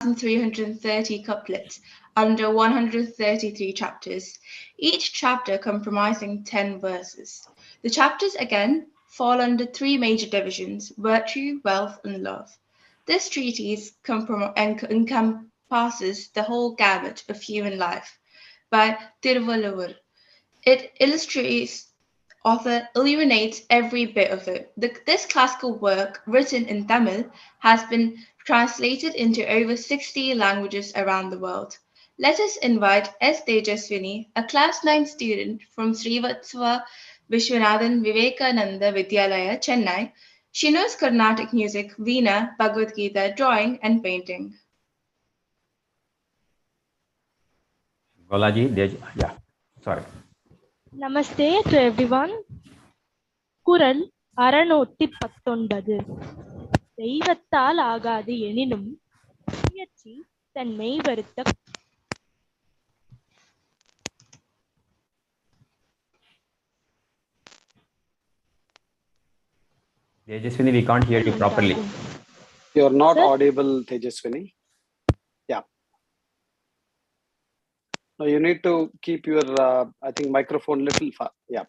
1,330 couplets under 133 chapters, each chapter comprising 10 verses. The chapters again fall under 3 major divisions: virtue, wealth, and love. This treatise encompasses the whole gamut of human life by Tiruvallur. It illuminates every bit of it. This classical work, written in Tamil, has been translated into over 60 languages around the world. Let us invite S. Tejaswini, a class 9 student from Srivatsava Vishwanathan Vivekananda Vidyalaya, Chennai. She knows Carnatic music, Veena, Bhagavad-Gita, drawing, and painting. Sorry. Namaste to everyone. குறள் 619. தெய்வத்தால் ஆகாது எனினும் முயற்சி தன் மெய் வருத்த. Tejaswini, we can't hear you properly. You're not audible, Tejaswini. Yeah. No, you need to keep your, I think, microphone little far. Yeah.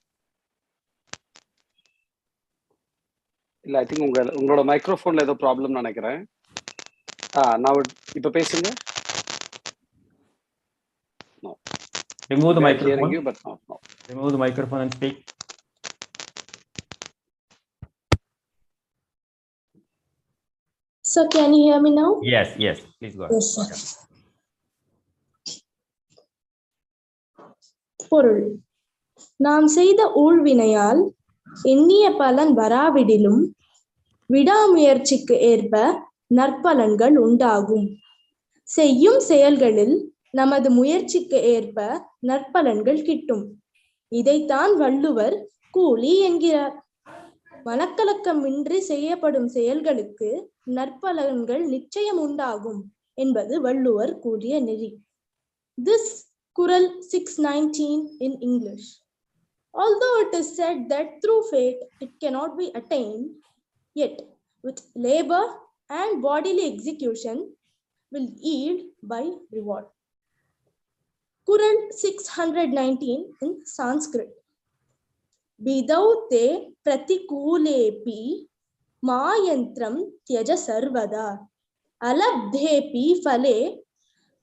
I think உங்களோட மைக்ரோஃபோன்ல ஏதோ problem நினைக்கிறேன். நான் இப்ப பேசுங்க. No. Remove the microphone. Hearing you, but no. Remove the microphone and speak. So can you hear me now? Yes. Please go ahead. Yes, sir. பொருள். நாம் செய்த ஊழ்வினையால் எண்ணிய பலன் வராவிடிலும் விடாமுயற்சிக்கு ஏற்ப நற்பலன்கள் உண்டாகும். செய்யும் செயல்களில் நமது முயற்சிக்கு ஏற்ப நற்பலன்கள் கிட்டும். இதைத்தான் வள்ளுவர் கூலி என்கிறார். மனக்கலக்கமின்றி செய்யப்படும் செயல்களுக்கு நற்பலன்கள் நிச்சயம் உண்டாகும் என்பது வள்ளுவர் கூறிய நெறி. This குறள் 619 in English. Although it is said that through faith it cannot be attained, yet with labor and bodily execution will yield by reward. Quran 619 in Sanskrit. Bidaute pratikulepi mayantram tyaja sarvada alabdhepi phale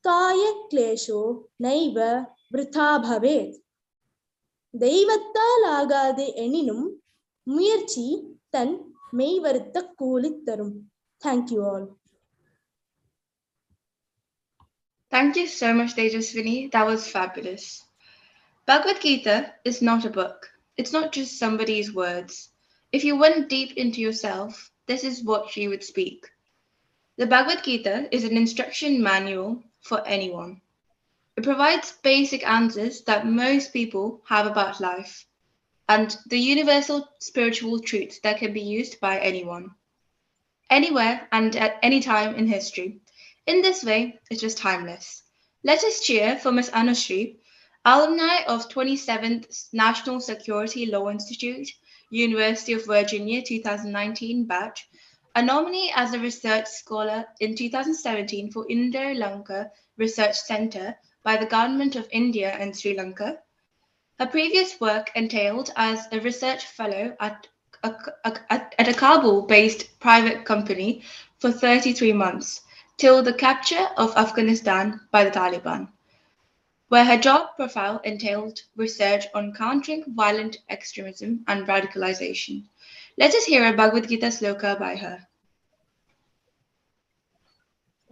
kaya klesho naiva vritha bhavet. தெய்வத்தால் ஆகாது எனினும் முயற்சி தன் மெய் வருத்த கூலி தரும். Thank you all. Thank you so much, Tejaswini. That was fabulous. Bhagavad-Gita is not a book. It's not just somebody's words. If you went deep into yourself, this is what she would speak. The Bhagavad-Gita is an instruction manual for anyone. It provides basic answers that most people have about life and the universal spiritual truths that can be used by anyone, anywhere and at any time in history. In this way, it is timeless. Let us cheer for Ms. Anushree, alumni of 27th National Security Law Institute, University of Virginia 2019 batch, a nominee as a research scholar in 2017 for Indo-Lanka Research Center by the Government of India and Sri Lanka. Her previous work entailed as a research fellow at a Kabul-based private company for 33 months, till the capture of Afghanistan by the Taliban, where her job profile entailed research on countering violent extremism and radicalization. Let us hear a Bhagavad-Gita sloka by her.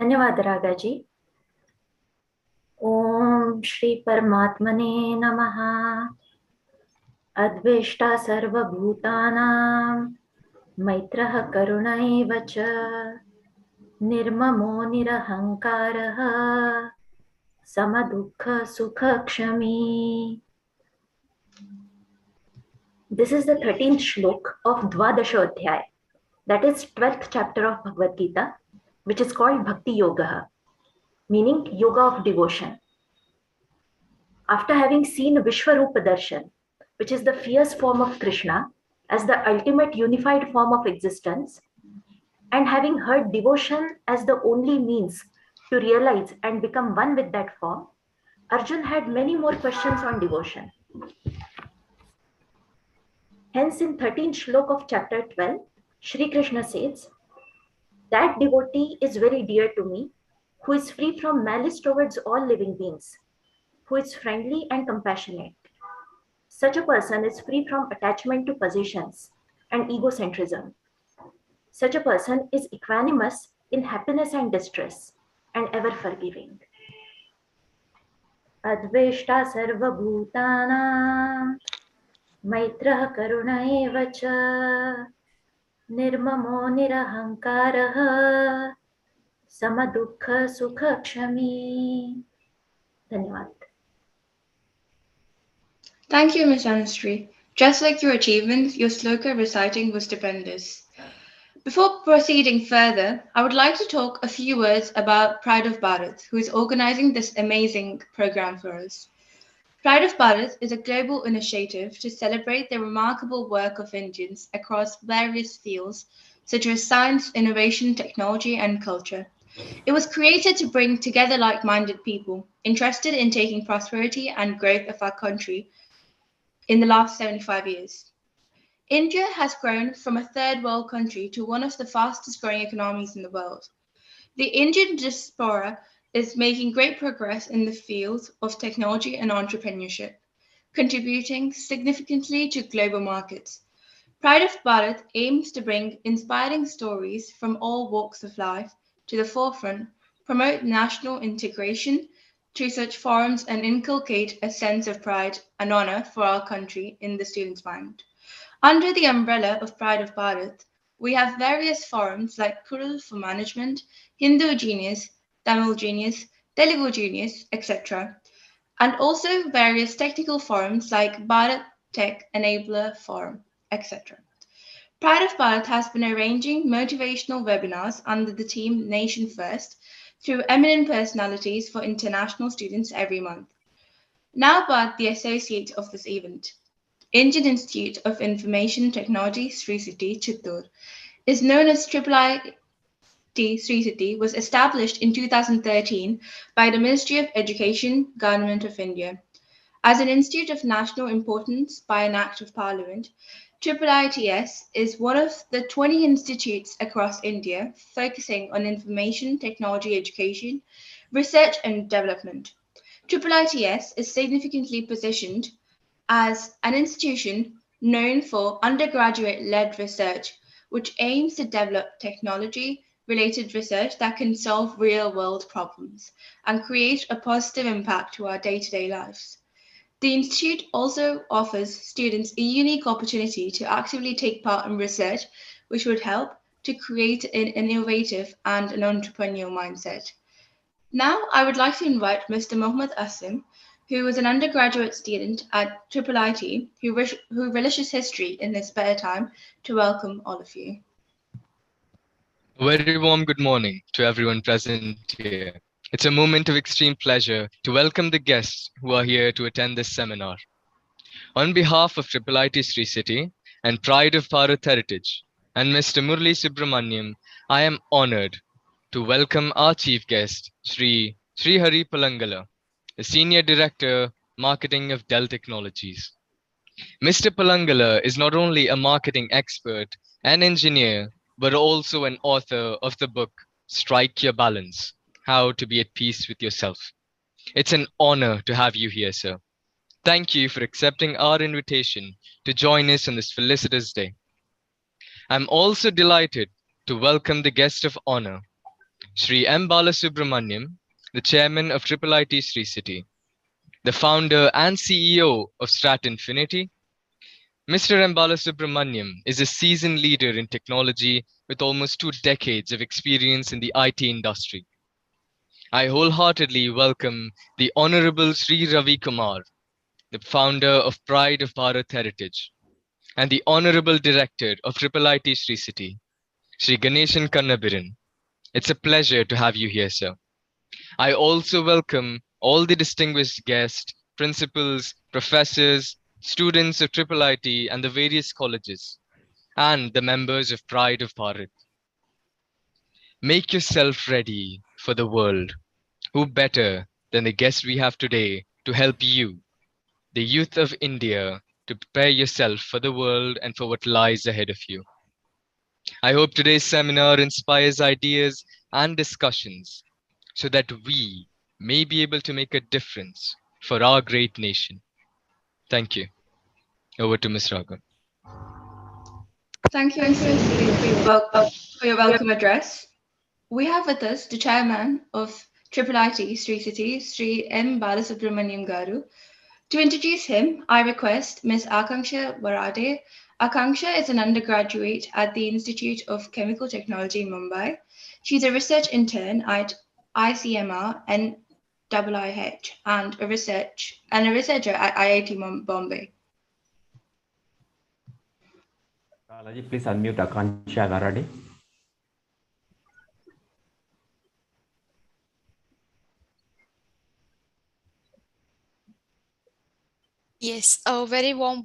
धन्यवाद रागाजी. ओम श्री परमात्मने नमः. अद्वेष्टा सर्वभूतानां मैत्रः करुण एव च निर्ममो निरहंकारः समदुःख सुखक्षमी. This is the 13th shlok of Dvadasha Adhyay, that is 12th chapter of Bhagavad Gita, which is called Bhakti Yoga, meaning yoga of devotion. After having seen Vishwarupa Darshan, which is the fierce form of Krishna as the ultimate unified form of existence, and having heard devotion as the only means to realize and become one with that form, Arjun had many more questions on devotion. Hence, in 13th Shlok of chapter 12, Shri Krishna says, "That devotee is very dear to me, who is free from malice towards all living beings, who is friendly and compassionate. Such a person is free from attachment to possessions and egocentrism. Such a person is equanimous in happiness and distress, and ever forgiving. Adveshta sarvabhutanam, maitrah karuna eva cha, nirmamo nirahankarah, samadukha sukha kshami." Dhanyavad. Thank you, Ms. Anushree. Just like your achievements, your sloka reciting was stupendous. Before proceeding further, I would like to talk a few words about Pride of Bharath, who is organizing this amazing program for us. Pride of Bharath is a global initiative to celebrate the remarkable work of Indians across various fields such as science, innovation, technology, and culture. It was created to bring together like-minded people interested in taking prosperity and growth of our country in the last 75 years. India has grown from a third world country to one of the fastest growing economies in the world. The Indian diaspora is making great progress in the fields of technology and entrepreneurship, contributing significantly to global markets. Pride of Bharat aims to bring inspiring stories from all walks of life to the forefront, promote national integration through such forums, and inculcate a sense of pride and honor for our country in the student's mind. Under the umbrella of Pride of Bharat, we have various forums like Kural for Management, Hindu Genius, Tamil Genius, Telugu Genius, etc., and also various technical forums like Bharat Tech Enabler Forum, etc. Pride of Bharat has been arranging motivational webinars under the theme Nation First through eminent personalities for international students every month. Now Bharat, the associate of this event. Indian Institute of Information Technology, Sri City, Chittoor, is known as IIIT Sri City, was established in 2013 by the Ministry of Education, Government of India. As an institute of national importance by an Act of Parliament, IIITS is one of the 20 institutes across India focusing on information technology education, research and development. IIITS is significantly positioned as an institution known for undergraduate-led research, which aims to develop technology-related research that can solve real-world problems and create a positive impact to our day-to-day lives. The Institute also offers students a unique opportunity to actively take part in research, which would help to create an innovative and an entrepreneurial mindset. Now, I would like to invite Mr. Mohammed Asim, who is an undergraduate student at IIIT who relishes history in his spare time, to welcome all of you. A very warm good morning to everyone present here. It's a moment of extreme pleasure to welcome the guests who are here to attend this seminar. On behalf of IIIT Sri City and Pride of Bharat Heritage and Mr. Murli Subramaniam, I am honored to welcome our chief guest, Srihari Palangala, the Senior Director, Marketing of Dell Technologies. Mr. Palangala is not only a marketing expert and engineer, but also an author of the book, Strike Your Balance, How to Be at Peace with Yourself. It's an honor to have you here, sir. Thank you for accepting our invitation to join us on this felicitous day. I'm also delighted to welcome the guest of honor, Sri M. Balasubramaniam, the chairman of IIIT Sri City, the founder and CEO of Strat Infinity. Mr. M. Balasubramaniam is a seasoned leader in technology with almost 2 decades of experience in the IT industry. I wholeheartedly welcome the Honorable Sri Ravi Kumar, the founder of Pride of Bharat Heritage, and the Honorable Director of IIIT Sri City, Sri Ganeshan Kannabiran. It's a pleasure to have you here, sir. I also welcome all the distinguished guests, principals, professors, students of IIIT and the various colleges, and the members of Pride of Bharat. Make yourself ready for the world Who better than the guest we have today to help you, the youth of India, to prepare yourself for the world and for what lies ahead of you. I hope today's seminar inspires ideas and discussions so that we may be able to make a difference for our great nation. Thank you. Over to Ms. Raghav. Thank you, Mr. for your welcome address. We have with us the chairman of IIIT Sri City, Sri M. Balasubramaniam Garu. To introduce him, I request Ms. Akanksha Varade. Akanksha is an undergraduate at the Institute of Chemical Technology in Mumbai. She's a research intern at ICMR and IIIT and a researcher at IIT Bombay. Balaji, please unmute Akanksha Varade. Yes, a very warm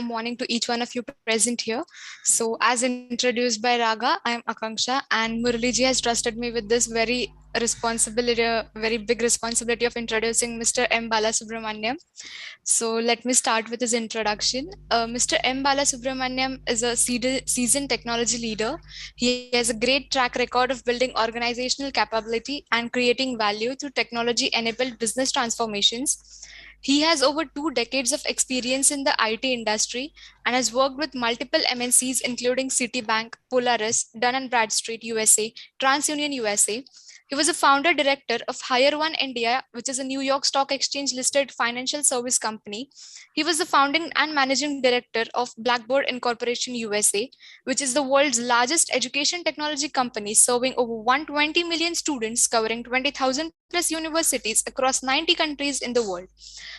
morning to each one of you present here. So as introduced by Raga, I am Akanksha, and Muraliji has trusted me with this very big responsibility of introducing Mr. M. Balasubramaniam. So let me start with his introduction. Mr. M. Balasubramaniam is a seasoned technology leader. He has a great track record of building organizational capability and creating value through technology-enabled business transformations. He has over 2 decades of experience in the IT industry and has worked with multiple MNCs including Citibank, Polaris, Dun & Bradstreet USA, TransUnion USA. He was a founder director of Hire One India, which is a New York Stock Exchange listed financial service company. He was the founding and managing director of Blackboard Incorporation USA, which is the world's largest education technology company serving over 120 million students covering 20,000 plus universities across 90 countries in the world.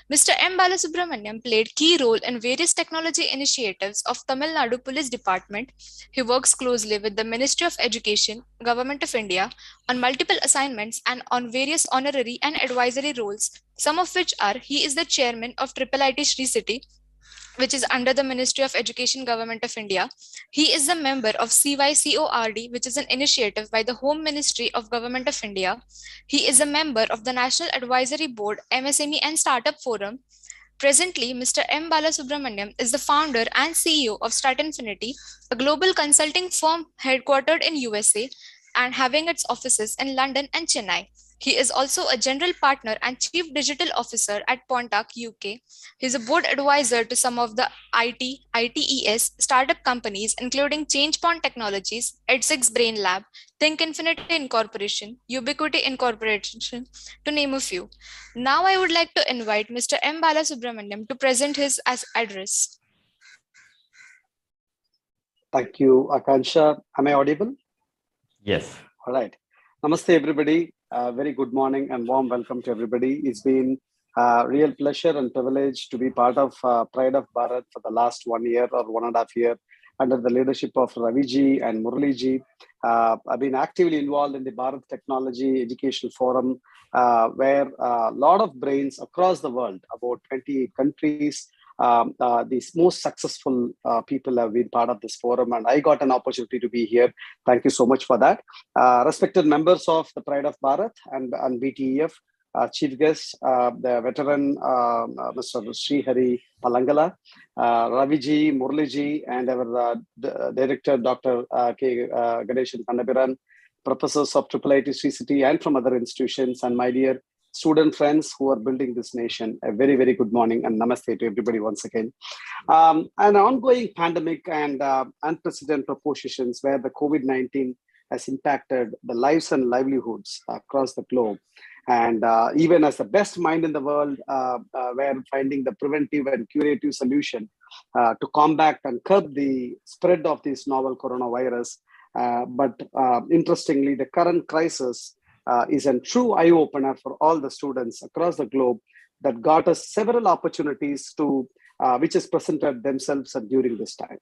Mr. M. Balasubramaniam played key role in various technology initiatives of Tamil Nadu Police Department. He works closely with the Ministry of Education, Government of India on multiple assignments and on various honorary and advisory roles, some of which are he is the chairman of IIIT Sri City, which is under the Ministry of Education, Government of India. He is a member of CYCORD, which is an initiative by the Home Ministry of Government of India. He is a member of the National Advisory Board, MSME and Startup Forum. Presently, Mr. M. Balasubramaniam is the founder and CEO of Stratinfinity, a global consulting firm headquartered in USA and having its offices in London and Chennai. He is also a general partner and chief digital officer at Pontac, UK. He is a board advisor to some of the ITES startup companies, including ChangePoint Technologies, Ed6 Brain Lab, Think Infinity Incorporation, Ubiquity Incorporation, to name a few. Now I would like to invite Mr. M. Balasubramaniam to present his address. Thank you, Akansha. Am I audible? Yes. All right. Namaste, everybody. Very good morning and warm welcome to everybody. It's been a real pleasure and privilege to be part of Pride of Bharath for the last 1 year or 1.5 years under the leadership of Raviji and Muraliji. I've been actively involved in the Bharath Technology Educational Forum, where a lot of brains across the world, about 28 countries, these most successful people have been part of this forum, and I got an opportunity to be here. Thank you so much for that. Respected members of the Pride of Bharath and BTEF, chief guest, the veteran Mr. Srihari Palangala, Raviji, Muraliji, and our director, Dr. K. Ganeshan Kandabiran, professors of IIIT Sri City and from other institutions, and my dear student friends who are building this nation. A very, very good morning and namaste to everybody once again. An ongoing pandemic and unprecedented proportions where the COVID-19 has impacted the lives and livelihoods across the globe. And even as the best mind in the world, we're finding the preventive and curative solution to combat and curb the spread of this novel coronavirus. But interestingly, the current crisis is a true eye-opener for all the students across the globe that got us several opportunities to which has presented themselves during this time.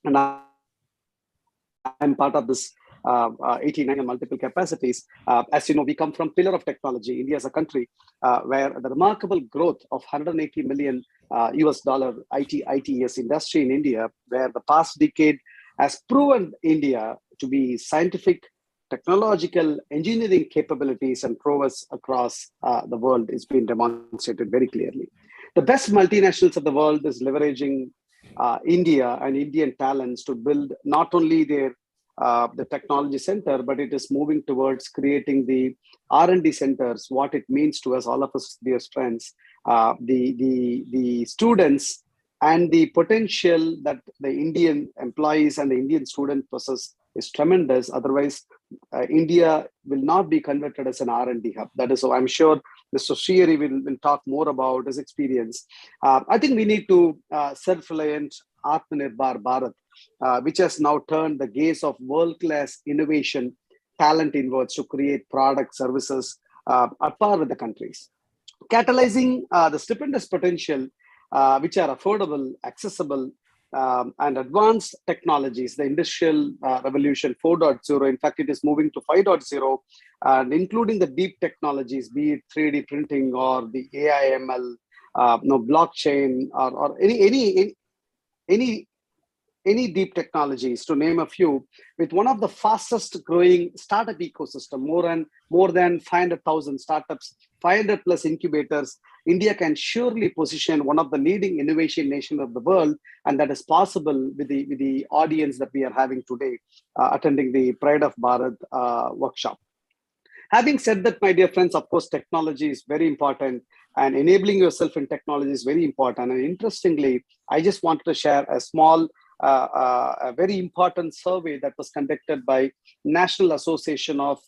And I'm part of this 89 and multiple capacities. As you know, we come from pillar of technology. India is a country where the remarkable growth of $180 million US dollar ITES industry in India, where the past decade has proven India to be scientific, technological engineering capabilities and prowess across the world is being demonstrated very clearly. The best multinationals of the world is leveraging India and Indian talents to build not only the technology center, but it is moving towards creating the R&D centers. What it means to us, all of us, dear friends, the students and the potential that the Indian employees and the Indian student possess is tremendous. Otherwise, India will not be converted as an R&D hub. That is, so I'm sure Mr. Srihari will talk more about his experience. I think we need to self-reliant Atmanirbhar Bharat, which has now turned the gaze of world-class innovation talent inwards to create products, services at par with the countries. Catalyzing the stupendous potential which are affordable, accessible, and advanced technologies, the industrial revolution 4.0. In fact, it is moving to 5.0, and including the deep technologies, be it 3D printing or the AI, ML, blockchain, or any deep technologies, to name a few, with one of the fastest growing startup ecosystem, more than 500,000 startups, 500 plus incubators. India can surely position one of the leading innovation nations of the world, and that is possible with the audience that we are having today, attending the Pride of Bharat workshop. Having said that, my dear friends, of course, technology is very important, and enabling yourself in technology is very important. And interestingly, I just wanted to share a small, a very important survey that was conducted by National Association of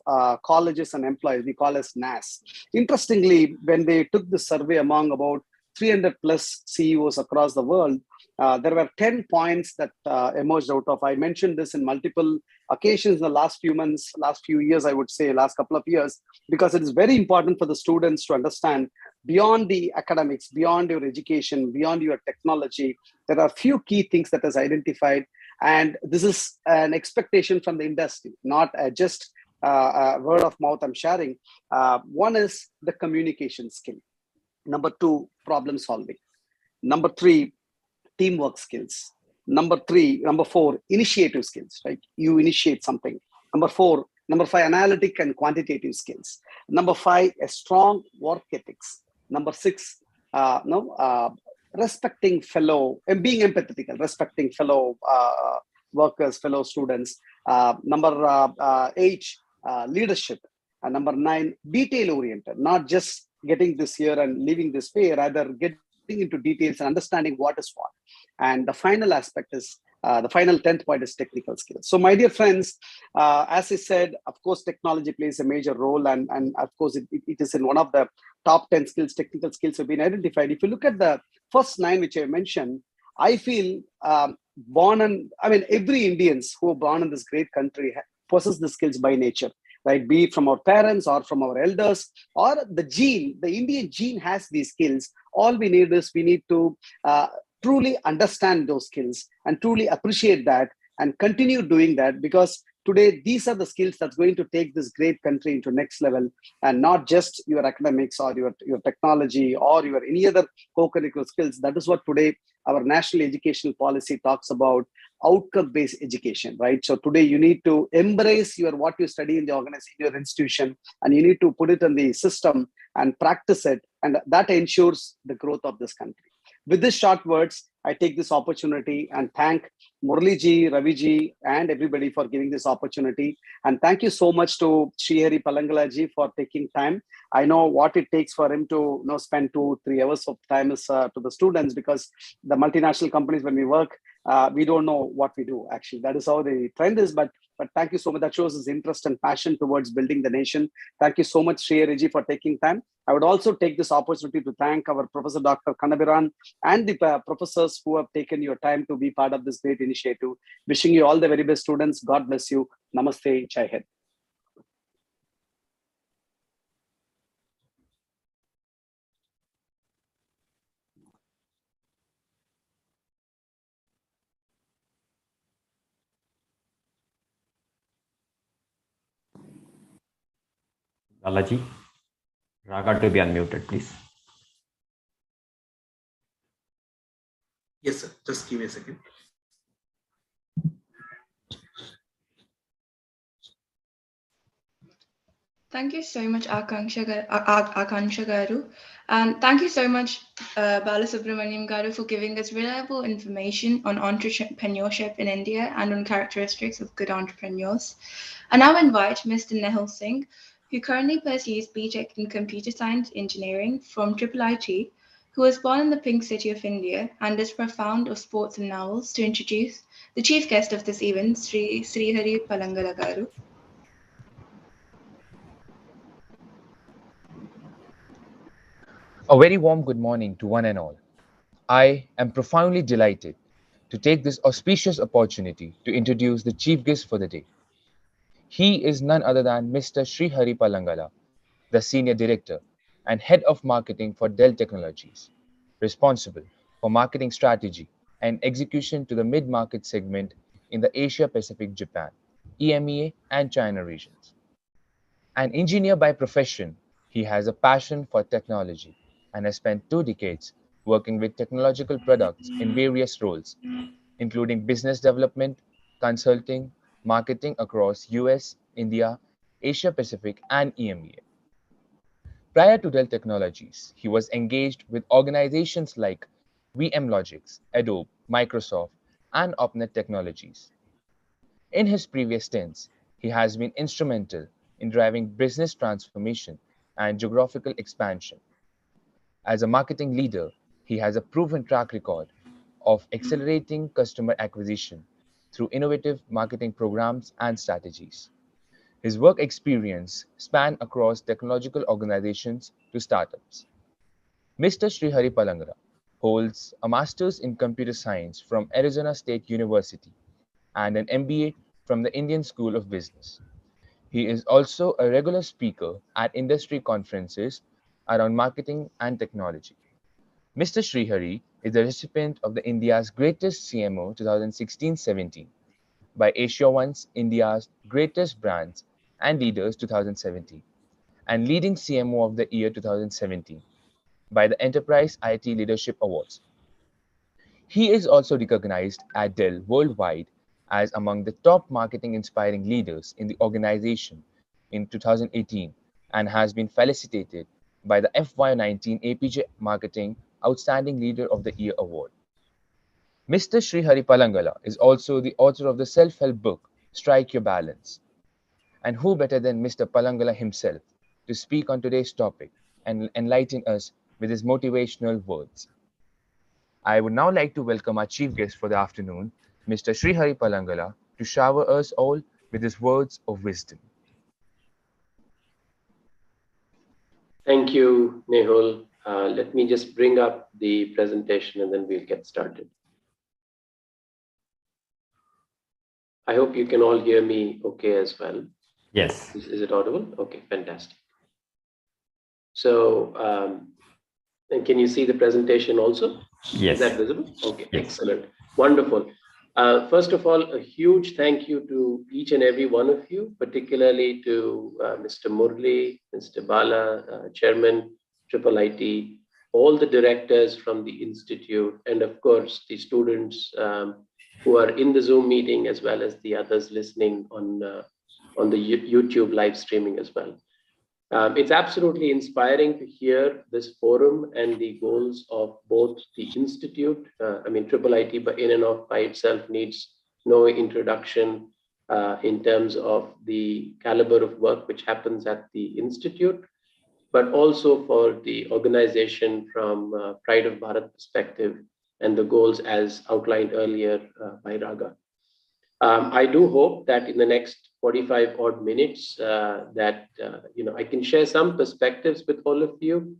Colleges and Employees, we call as NAS. Interestingly, when they took the survey among about 300 plus CEOs across the world, there were 10 points that emerged out of. I mentioned this in multiple occasions in the last few months, last few years, I would say, last couple of years, because it is very important for the students to understand beyond the academics, beyond your education, beyond your technology, there are a few key things that is identified. And this is an expectation from the industry, not just word of mouth I'm sharing. One is the communication skill. Number two, problem solving. Number three, teamwork skills. Number four, initiative skills, right? You initiate something. Number five, analytic and quantitative skills. Number five, a strong work ethics. Number six, respecting fellow, and being empathetic, respecting fellow workers, fellow students. Number eight, leadership. And number nine, detail oriented, not just getting this here and leaving this way, rather getting into details and understanding what is what. And the final aspect is, the final 10th point is technical skills. So my dear friends, as I said, of course, technology plays a major role. And of course, it is in one of the top 10 skills, technical skills have been identified. If you look at the first 9, which I mentioned, I feel every Indians who are born in this great country possess the skills by nature, right? Be it from our parents or from our elders, or the gene, the Indian gene has these skills. All we need is, we need to truly understand those skills and truly appreciate that and continue doing that, because today these are the skills that's going to take this great country into next level, and not just your academics or your technology or your any other co-curricular skills. That is what today our national educational policy talks about, outcome-based education, right? So today you need to embrace what you study in the organization, your institution, and you need to put it in the system and practice it, and that ensures the growth of this country. With these short words, I take this opportunity and thank Muraliji, Raviji, and everybody for giving this opportunity. And thank you so much to Srihari Palangala ji for taking time. I know what it takes for him to spend 2-3 hours of time is to the students, because the multinational companies, when we work, we don't know what we do. Actually, that is how the trend is. But thank you so much. That shows his interest and passion towards building the nation. Thank you so much, Srihari ji, for taking time. I would also take this opportunity to thank our Professor Dr. Kanabiran and the professors who have taken your time to be part of this great initiative. Wishing you all the very best, students. God bless you. Namaste. Jai Hind. Balaji, Raga to be unmuted, please. Yes, sir. Just give me a second. Thank you so much, Akansha Garu. And thank you so much, Balasubramaniam Garu, for giving us reliable information on entrepreneurship in India and on characteristics of good entrepreneurs. I now invite Mr. Nehal Singh, who currently pursues BTech in Computer Science Engineering from IIIT, who was born in the Pink City of India and is profound of sports and novels, to introduce the chief guest of this event, Srihari Palangala Garu. A very warm good morning to one and all. I am profoundly delighted to take this auspicious opportunity to introduce the chief guest for the day. He is none other than Mr. Srihari Palangala, the Senior Director and Head of Marketing for Dell Technologies, responsible for marketing strategy and execution to the mid-market segment in the Asia-Pacific Japan, EMEA and China regions. An engineer by profession, he has a passion for technology and has spent 2 decades working with technological products in various roles, including business development, consulting, marketing across US, India, Asia Pacific, and EMEA. Prior to Dell Technologies, he was engaged with organizations like VMlogics, Adobe, Microsoft, and OpNet Technologies. In his previous stints, he has been instrumental in driving business transformation and geographical expansion. As a marketing leader, he has a proven track record of accelerating customer acquisition through innovative marketing programs and strategies. His work experience spans across technological organizations to startups. Mr. Srihari Palangala holds a master's in computer science from Arizona State University and an MBA from the Indian School of Business. He is also a regular speaker at industry conferences around marketing and technology. Mr. Srihari is the recipient of the India's Greatest CMO 2016-17 by Asia One's India's Greatest Brands and Leaders 2017 and Leading CMO of the Year 2017 by the Enterprise IT Leadership Awards. He is also recognized at Dell worldwide as among the top marketing inspiring leaders in the organization in 2018 and has been felicitated by the FY19 APJ Marketing Outstanding Leader of the Year Award. Mr. Srihari Palangala is also the author of the self-help book, Strike Your Balance. And who better than Mr. Palangala himself to speak on today's topic and enlighten us with his motivational words. I would now like to welcome our chief guest for the afternoon, Mr. Srihari Palangala, to shower us all with his words of wisdom. Thank you, Nehul. Let me just bring up the presentation and then we'll get started. I hope you can all hear me okay as well. Yes. Is it audible? Okay, fantastic. So, and can you see the presentation also? Yes. Is that visible? Okay, Yes. Excellent. Wonderful. First of all, a huge thank you to each and every one of you, particularly to Mr. Murli, Mr. Bala, Chairman, IIIT, all the directors from the Institute, and of course, the students who are in the Zoom meeting, as well as the others listening on the YouTube live streaming as well. It's absolutely inspiring to hear this forum and the goals of both the Institute. I mean, IIIT in and of by itself needs no introduction in terms of the caliber of work which happens at the Institute, but also for the organization from Pride of Bharath perspective and the goals as outlined earlier by Raga. I do hope that in the next 45 odd minutes that I can share some perspectives with all of you.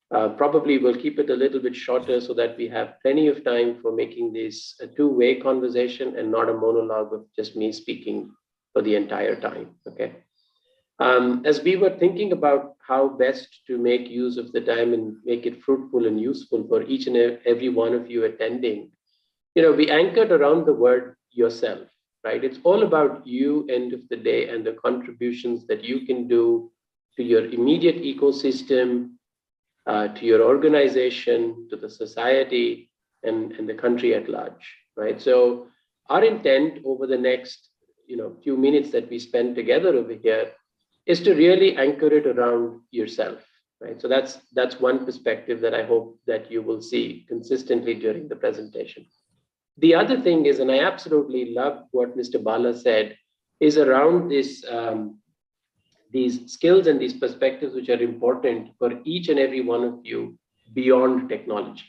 Probably we'll keep it a little bit shorter so that we have plenty of time for making this a two-way conversation and not a monologue of just me speaking for the entire time. Okay. As we were thinking about how best to make use of the time and make it fruitful and useful for each and every one of you attending, we anchored around the word yourself. Right? It's all about you end of the day and the contributions that you can do to your immediate ecosystem, to your organization, to the society, and the country at large. Right? So our intent over the next few minutes that we spend together over here is to really anchor it around yourself, right? So that's one perspective that I hope that you will see consistently during the presentation. The other thing is, and I absolutely love what Mr. Bala said, is around this these skills and these perspectives which are important for each and every one of you beyond technology.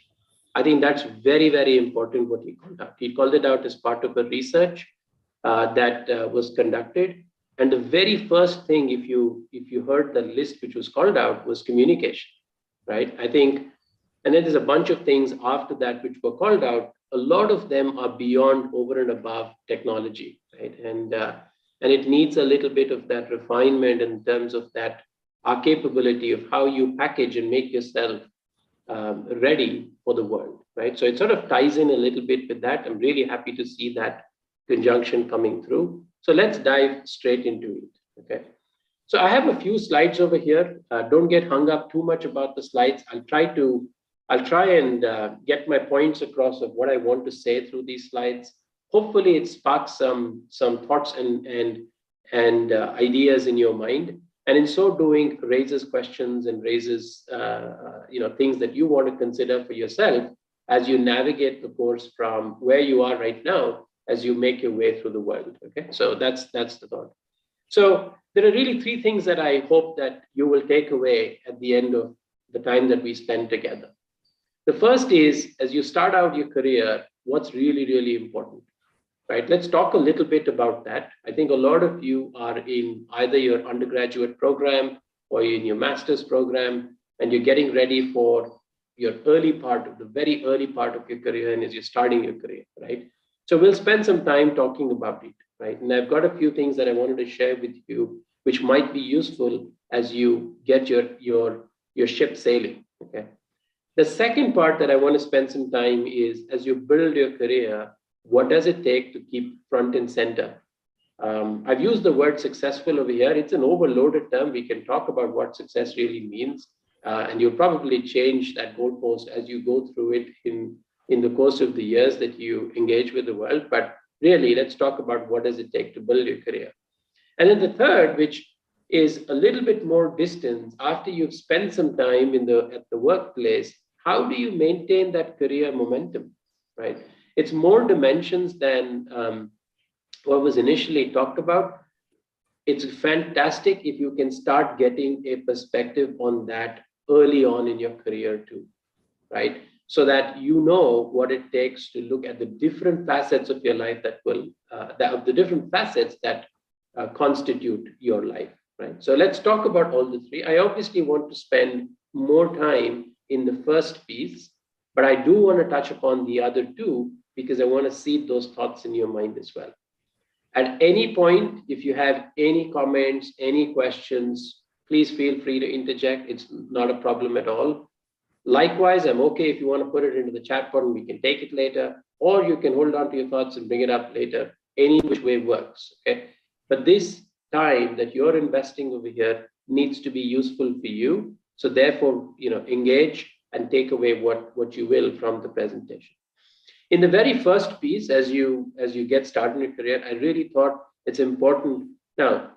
I think that's very, very important what he called out. He called it out as part of a research that was conducted. And the very first thing, if you heard the list which was called out, was communication, right? I think, and then there's a bunch of things after that which were called out. A lot of them are beyond, over and above technology, right? And it needs a little bit of that refinement in terms of that our capability of how you package and make yourself ready for the world, right? So it sort of ties in a little bit with that. I'm really happy to see that conjunction coming through. So let's dive straight into it, okay? So I have a few slides over here. Don't get hung up too much about the slides. I'll try and get my points across of what I want to say through these slides. Hopefully it sparks some thoughts and ideas in your mind, and in so doing raises questions and raises things that you want to consider for yourself as you navigate the course from where you are right now as you make your way through the world. Okay, so that's the thought. So there are really three things that I hope that you will take away at the end of the time that we spend together. The first is, as you start out your career, what's really, really important, right? Let's talk a little bit about that. I think a lot of you are in either your undergraduate program or in your master's program, and you're getting ready for your very early part of your career, and as you're starting your career, right? So we'll spend some time talking about it, right? And I've got a few things that I wanted to share with you, which might be useful as you get your ship sailing, okay? The second part that I want to spend some time is, as you build your career, what does it take to keep front and center? I've used the word successful over here. It's an overloaded term. We can talk about what success really means, and you'll probably change that goalpost as you go through it in the course of the years that you engage with the world. But really, let's talk about what does it take to build your career. And then the third, which is a little bit more distance, after you've spent some time at the workplace, how do you maintain that career momentum, right? It's more dimensions than what was initially talked about. It's fantastic if you can start getting a perspective on that early on in your career too, right? So that you know what it takes to look at the different facets of your life the different facets that constitute your life, right? So let's talk about all the three. I obviously want to spend more time in the first piece, but I do want to touch upon the other two because I want to seed those thoughts in your mind as well. At any point, if you have any comments, any questions, please feel free to interject. It's not a problem at all. Likewise, I'm okay if you want to put it into the chat board and we can take it later, or you can hold on to your thoughts and bring it up later. Any which way works, okay? But this time that you're investing over here needs to be useful for you. So therefore, engage and take away what you will from the presentation. In the very first piece, as you get started in your career, I really thought it's important. Now,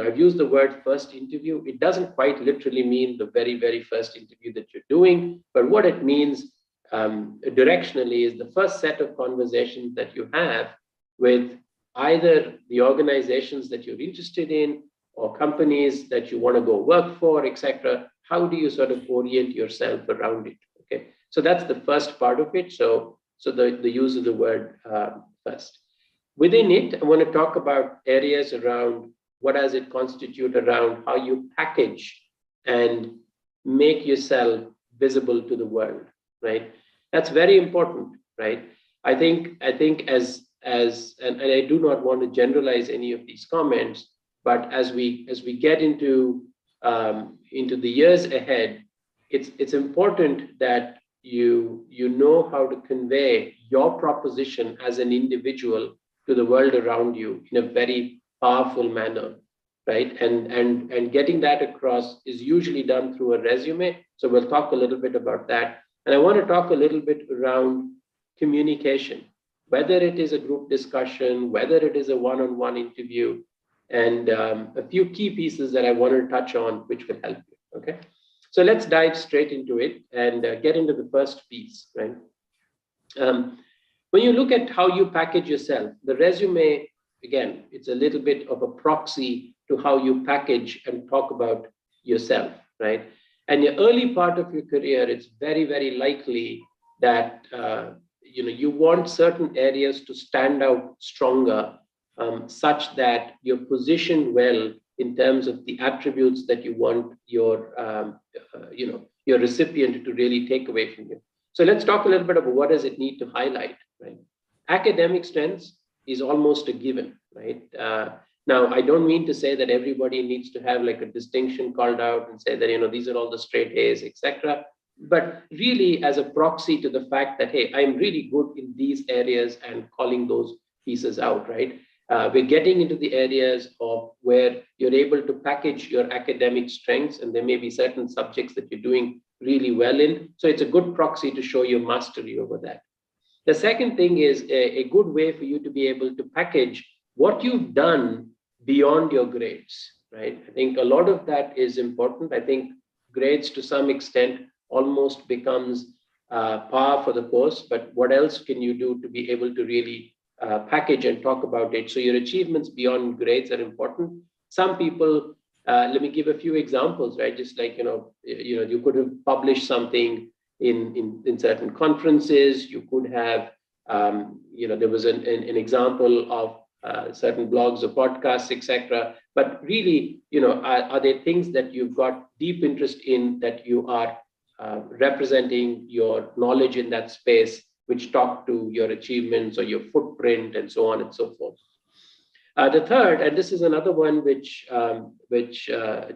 I've used the word first interview. It doesn't quite literally mean the very, very first interview that you're doing, but what it means directionally is the first set of conversations that you have with either the organizations that you're interested in or companies that you want to go work for, etc. How do you sort of orient yourself around it? Okay, so that's the first part of it. So the use of the word first. Within it, I want to talk about areas around what does it constitute around how you package and make yourself visible to the world, right? That's very important, right? I think as and I do not want to generalize any of these comments, but as we get into the years ahead, it's important that you know how to convey your proposition as an individual to the world around you in a very powerful manner, right? And getting that across is usually done through a resume. So we'll talk a little bit about that. And I want to talk a little bit around communication, whether it is a group discussion, whether it is a one-on-one interview. and a few key pieces that I want to touch on, which will help you. Okay, so let's dive straight into it and get into the first piece, right? When you look at how you package yourself, the resume, again, it's a little bit of a proxy to how you package and talk about yourself, right? And the early part of your career, it's very, very likely that you want certain areas to stand out stronger, such that you're positioned well in terms of the attributes that you want your recipient to really take away from you. So let's talk a little bit about what does it need to highlight, right? Academic strengths is almost a given, right? Now, I don't mean to say that everybody needs to have like a distinction called out and say that, these are all the straight A's, etc. But really as a proxy to the fact that, hey, I'm really good in these areas and calling those pieces out, right? We're getting into the areas of where you're able to package your academic strengths, and there may be certain subjects that you're doing really well in. So it's a good proxy to show your mastery over that. The second thing is a good way for you to be able to package what you've done beyond your grades, right? I think a lot of that is important. I think grades to some extent almost becomes par for the course, but what else can you do to be able to really package and talk about it? So your achievements beyond grades are important. Some people, let me give a few examples, right? Just like, you could have published something in certain conferences. You could have, there was an example of certain blogs or podcasts, etc. But really, are there things that you've got deep interest in that you are representing your knowledge in that space, which talk to your achievements or your footprint and so on and so forth. The third, and this is another one which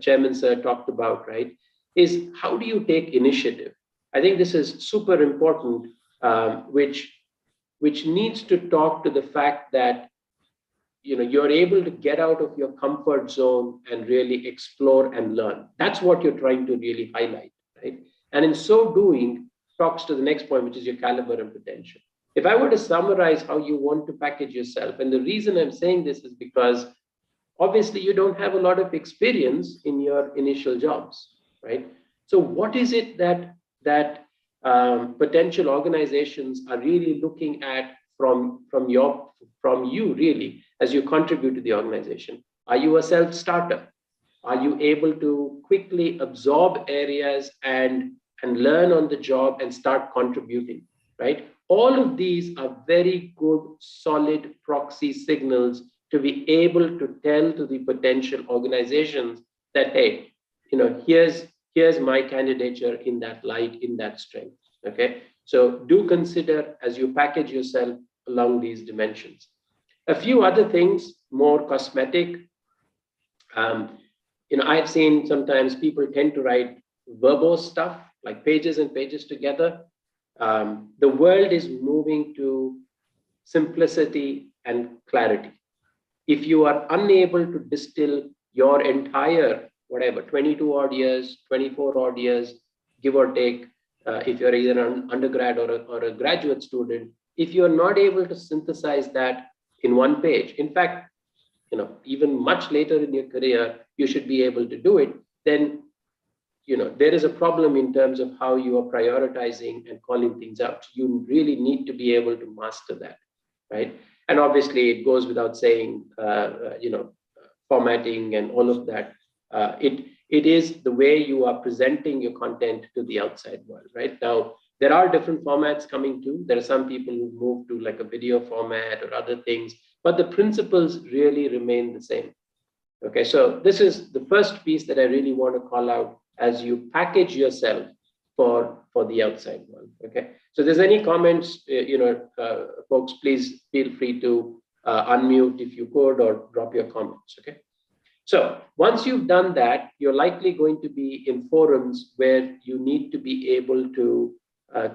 Chairman Sir talked about, right, is how do you take initiative? I think this is super important, which needs to talk to the fact that you're able to get out of your comfort zone and really explore and learn. That's what you're trying to really highlight, right? And in so doing, talks to the next point, which is your caliber and potential. If I were to summarize how you want to package yourself, and the reason I'm saying this is because obviously you don't have a lot of experience in your initial jobs, right? So what is it that potential organizations are really looking at from you really as you contribute to the organization? Are you a self-starter? Are you able to quickly absorb areas and learn on the job and start contributing, right? All of these are very good, solid proxy signals to be able to tell to the potential organizations that, hey, here's my candidature in that light, in that strength, okay? So do consider as you package yourself along these dimensions. A few other things, more cosmetic. I've seen sometimes people tend to write verbose stuff, like pages and pages together. The world is moving to simplicity and clarity. If you are unable to distill your entire, 22 odd years, 24 odd years, give or take, if you're either an undergrad or a graduate student, if you're not able to synthesize that in one page, in fact, even much later in your career, you should be able to do it, then there is a problem in terms of how you are prioritizing and calling things out. You really need to be able to master that, right? And obviously it goes without saying, formatting and all of that. It is the way you are presenting your content to the outside world, right? Now, there are different formats coming too. There are some people who move to like a video format or other things, but the principles really remain the same. Okay, so this is the first piece that I really want to call out as you package yourself for the outside world. Okay, so if there's any comments, folks, please feel free to unmute if you could, or drop your comments. Okay, so once you've done that, you're likely going to be in forums where you need to be able to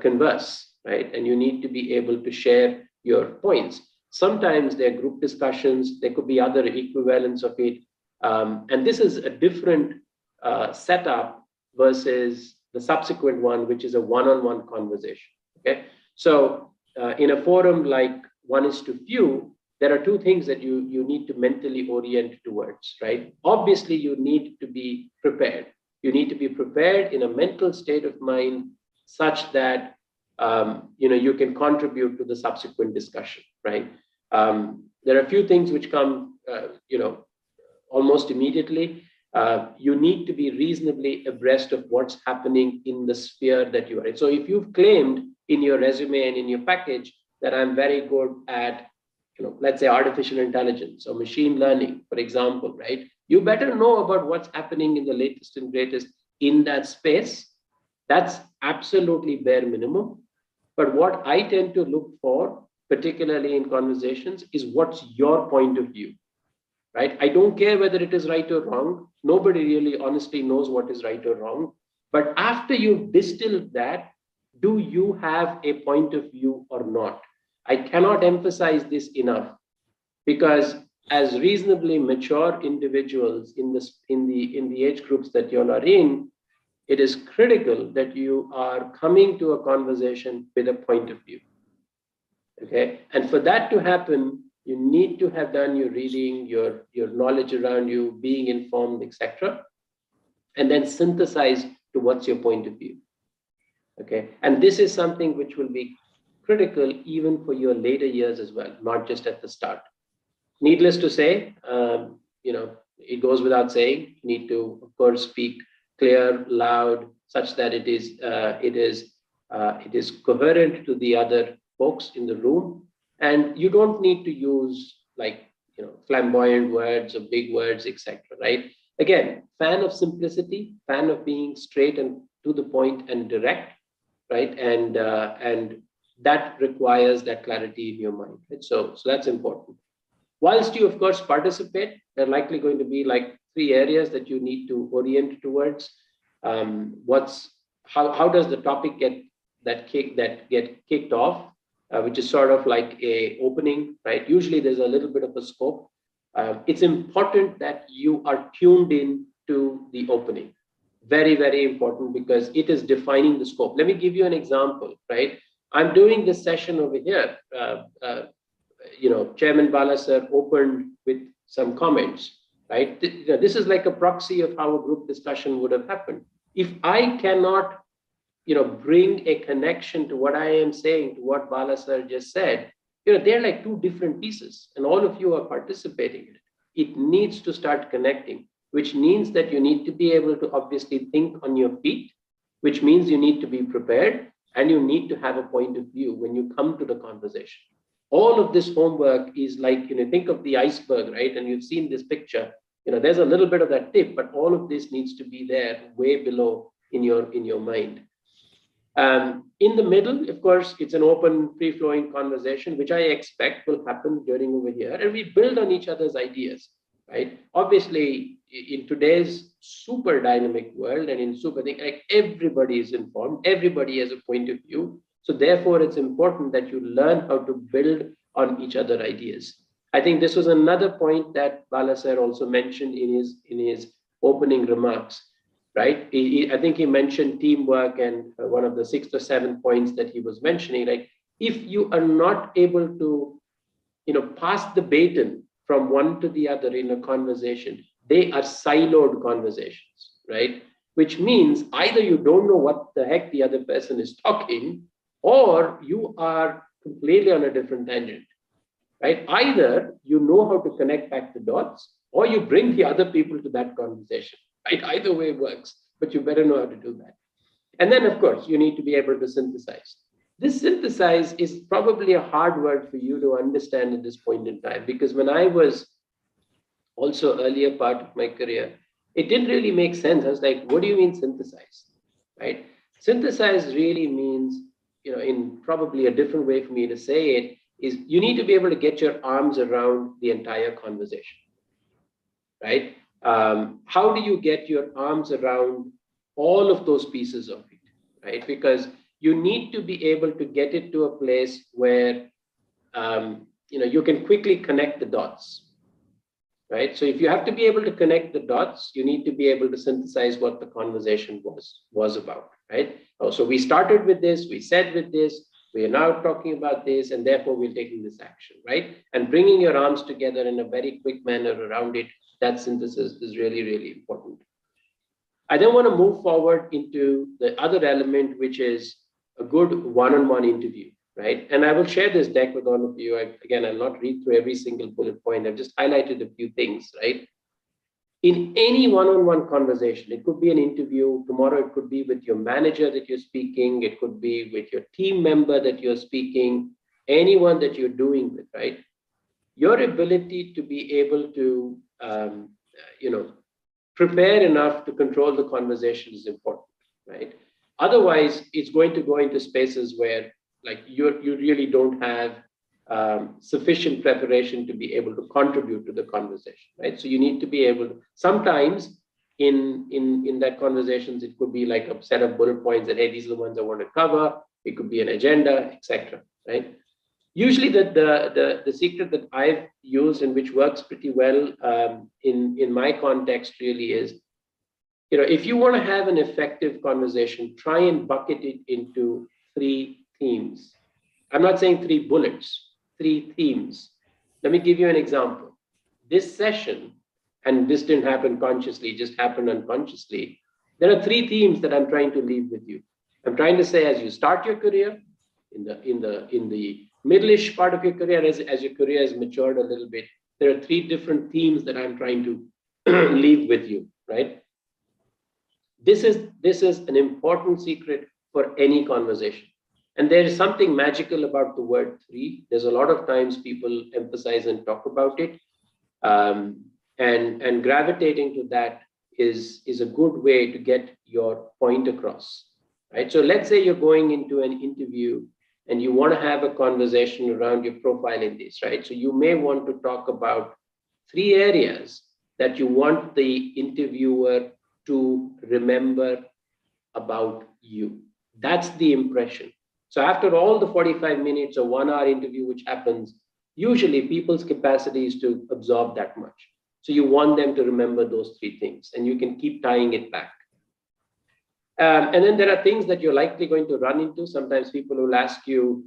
converse, right? And you need to be able to share your points. Sometimes there are group discussions, there could be other equivalents of it. And this is a different setup versus the subsequent one, which is a one-on-one conversation, okay? So in a forum like 1:few, there are two things that you need to mentally orient towards, right? Obviously, you need to be prepared. You need to be prepared in a mental state of mind such that you can contribute to the subsequent discussion, right? There are a few things which come, almost immediately. You need to be reasonably abreast of what's happening in the sphere that you are in. So if you've claimed in your resume and in your package that I'm very good at, let's say artificial intelligence or machine learning, for example, right? You better know about what's happening in the latest and greatest in that space. That's absolutely bare minimum. But what I tend to look for, particularly in conversations, is what's your point of view, right? I don't care whether it is right or wrong. Nobody really honestly knows what is right or wrong. But after you've distilled that, do you have a point of view or not? I cannot emphasize this enough, because as reasonably mature individuals in the age groups that you all are in, it is critical that you are coming to a conversation with a point of view. Okay, and for that to happen, you need to have done your reading, your knowledge around you, being informed, etc., and then synthesize to what's your point of view. Okay, and this is something which will be critical even for your later years as well, not just at the start. Needless to say, it goes without saying, you need to, of course, speak clear, loud, such that it is coherent to the other folks in the room. And you don't need to use flamboyant words or big words, etc. Right? Again, fan of simplicity, fan of being straight and to the point and direct, right? And that requires that clarity in your mind. Right? So that's important. Whilst you, of course, participate, there are likely going to be like 3 areas that you need to orient towards. How does the topic get kicked off, which is sort of like a opening, right? Usually there's a little bit of a scope. It's important that you are tuned in to the opening. Very, very important, because it is defining the scope. Let me give you an example, right? I'm doing this session over here. Chairman Bala sir opened with some comments, right? This is like a proxy of how a group discussion would have happened. If I cannot, bring a connection to what I am saying, to what Bala sir just said, they're like 2 different pieces, and all of you are participating in it. It needs to start connecting, which means that you need to be able to obviously think on your feet, which means you need to be prepared, and you need to have a point of view when you come to the conversation. All of this homework is like, think of the iceberg, right? And you've seen this picture, there's a little bit of that tip, but all of this needs to be there way below in your mind. In the middle, of course, it's an open, free-flowing conversation, which I expect will happen during over here. And we build on each other's ideas, right? Obviously, in today's super dynamic world and in super thing, like everybody is informed, everybody has a point of view. So therefore, it's important that you learn how to build on each other's ideas. I think this was another point that Bala sir also mentioned in his opening remarks, right? I think he mentioned teamwork, and one of the 6th or 7th points that he was mentioning, like if you are not able to, pass the baton from one to the other in a conversation, they are siloed conversations, right? Which means either you don't know what the heck the other person is talking, or you are completely on a different tangent, right? Either you know how to connect back the dots, or you bring the other people to that conversation, right? Either way works, but you better know how to do that. And then, of course, you need to be able to synthesize. This synthesize is probably a hard word for you to understand at this point in time, because when I was also earlier part of my career, it didn't really make sense. I was like, what do you mean synthesize, right? Synthesize really means, in probably a different way for me to say it, is you need to be able to get your arms around the entire conversation, right? How do you get your arms around all of those pieces of it, right? Because you need to be able to get it to a place where, you can quickly connect the dots, right? So if you have to be able to connect the dots, you need to be able to synthesize what the conversation was about, right? So we started with this, we said with this, We are now talking about this, and therefore we're taking this action, right? And bringing your arms together in a very quick manner around it, that synthesis is really, really important. I then want to move forward into the other element, which is a good one-on-one interview, right? And I will share this deck with all of you. Again, I'll not read through every single bullet point. I've just highlighted a few things, right? In any one-on-one conversation, it could be an interview. Tomorrow, it could be with your manager that you're speaking. It could be with your team member that you're speaking, anyone that you're doing with, right? Your ability to be able to, prepare enough to control the conversation is important, right? Otherwise, it's going to go into spaces where like you really don't have sufficient preparation to be able to contribute to the conversation, right? So you need to be able to, sometimes in that conversations, it could be like a set of bullet points that, hey, these are the ones I want to cover. It could be an agenda, etc. Right? Usually the secret that I've used and which works pretty well in my context really is, if you want to have an effective conversation, try and bucket it into 3 themes. I'm not saying 3 bullets, 3 themes. Let me give you an example. This session, and this didn't happen consciously, it just happened unconsciously. There are 3 themes that I'm trying to leave with you. I'm trying to say, as you start your career, in the middle-ish part of your career, as your career has matured a little bit, there are 3 different themes that I'm trying to leave with you, right? This is an important secret for any conversation. And there is something magical about the word 3. There's a lot of times people emphasize and talk about it. And gravitating to that is a good way to get your point across, right? So let's say you're going into an interview and you want to have a conversation around your profile in this, right? So you may want to talk about 3 areas that you want the interviewer to remember about you. That's the impression. So after all the 45 minutes or 1 hour interview, which happens, usually people's capacity is to absorb that much. So you want them to remember those 3 things, and you can keep tying it back. And then there are things that you're likely going to run into. Sometimes people will ask you,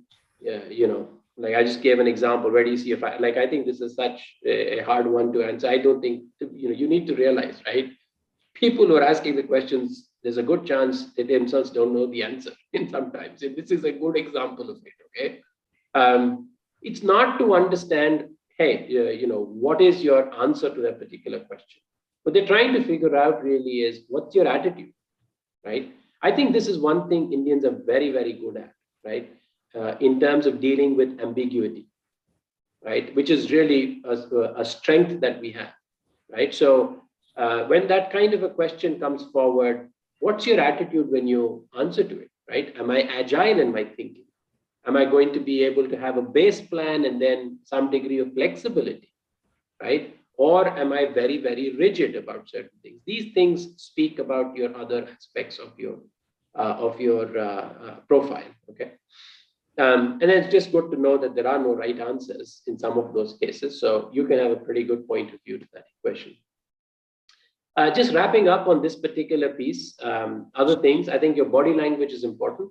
like I just gave an example, where do you see I think this is such a hard one to answer. I don't think, you need to realize, right? People who are asking the questions, there's a good chance they themselves don't know the answer. And sometimes, and this is a good example of it, okay? It's not to understand, hey, what is your answer to that particular question? What they're trying to figure out really is, what's your attitude, right? I think this is one thing Indians are very, very good at, right? In terms of dealing with ambiguity, right? Which is really a strength that we have, right? So when that kind of a question comes forward, what's your attitude when you answer to it, right? Am I agile in my thinking? Am I going to be able to have a base plan and then some degree of flexibility, right? Or am I very, very rigid about certain things? These things speak about your other aspects of your profile, okay? And it's just good to know that there are no right answers in some of those cases. So you can have a pretty good point of view to that question. Just wrapping up on this particular piece, other things, I think your body language is important,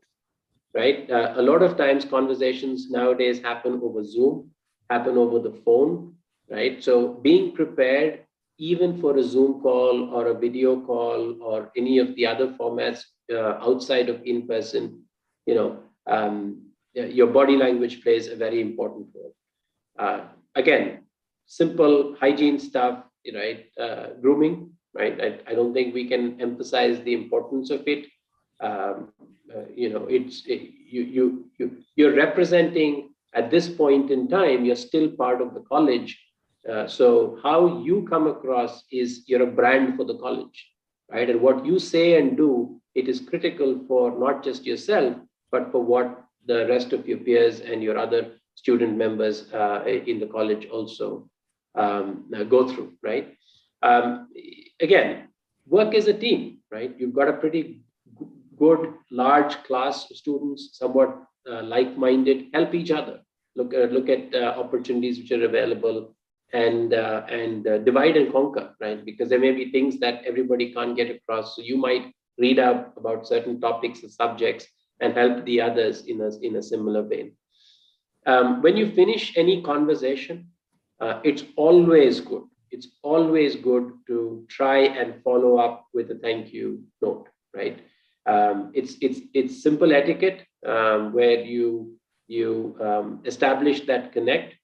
right? A lot of times conversations nowadays happen over Zoom, happen over the phone, right? So being prepared, even for a Zoom call or a video call or any of the other formats outside of in-person, your body language plays a very important role. Again, simple hygiene stuff, right? Grooming, right? I don't think we can emphasize the importance of it. You're representing at this point in time, you're still part of the college. So how you come across is you're a brand for the college, right? And what you say and do, it is critical for not just yourself, but for what the rest of your peers and your other student members in the college also go through, right? Again, work as a team, right? You've got a pretty good, large class of students, somewhat like-minded, help each other, look at opportunities which are available, and divide and conquer, right? Because there may be things that everybody can't get across. So you might read out about certain topics and subjects, and help the others in a similar vein. When you finish any conversation, it's always good. It's always good to try and follow up with a thank you note, right? It's simple etiquette where you establish that connect,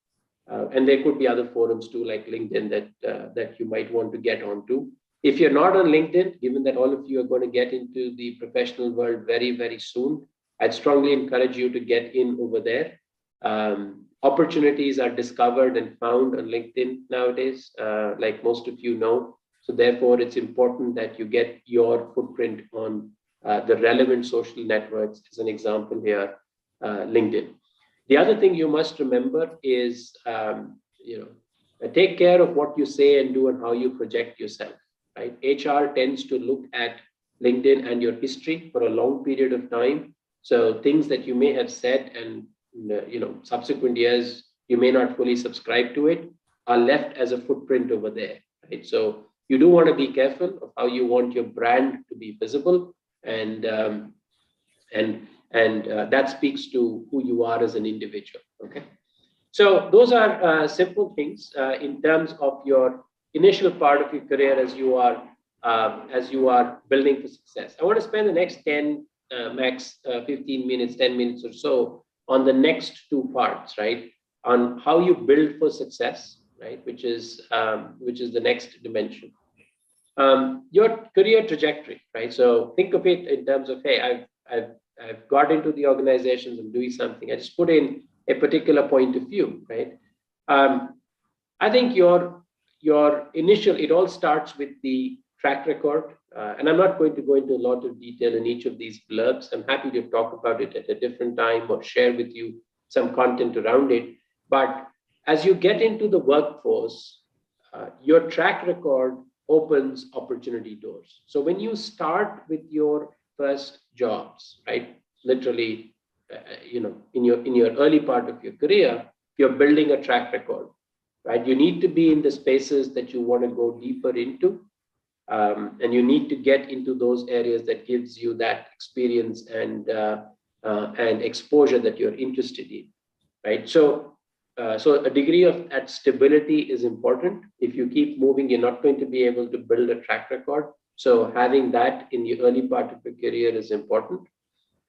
and there could be other forums too, like LinkedIn, that you might want to get onto. If you're not on LinkedIn, given that all of you are going to get into the professional world very, very soon, I'd strongly encourage you to get in over there. Opportunities are discovered and found on LinkedIn nowadays, like most of you know. So therefore, it's important that you get your footprint on the relevant social networks. As an example here, LinkedIn. The other thing you must remember is, take care of what you say and do and how you project yourself, right? HR tends to look at LinkedIn and your history for a long period of time. So things that you may have said and subsequent years, you may not fully subscribe to it, are left as a footprint over there, right? So you do want to be careful of how you want your brand to be visible, and that speaks to who you are as an individual, okay? So those are simple things in terms of your initial part of your career as you are building for success. I want to spend the next 10, max 15 minutes, 10 minutes or so on the next two parts, right? On how you build for success, right? Which is the next dimension. Your career trajectory, right? So think of it in terms of, hey, I've got into the organizations and doing something. I just put in a particular point of view, right? I think your initial, it all starts with the track record. And I'm not going to go into a lot of detail in each of these blurbs. I'm happy to talk about it at a different time or share with you some content around it. But as you get into the workforce, your track record opens opportunity doors. So when you start with your first jobs, right? Literally, in your early part of your career, you're building a track record, right? You need to be in the spaces that you want to go deeper into. And you need to get into those areas that gives you that experience and exposure that you're interested in, right? So a degree of that stability is important. If you keep moving, you're not going to be able to build a track record. So having that in the early part of your career is important.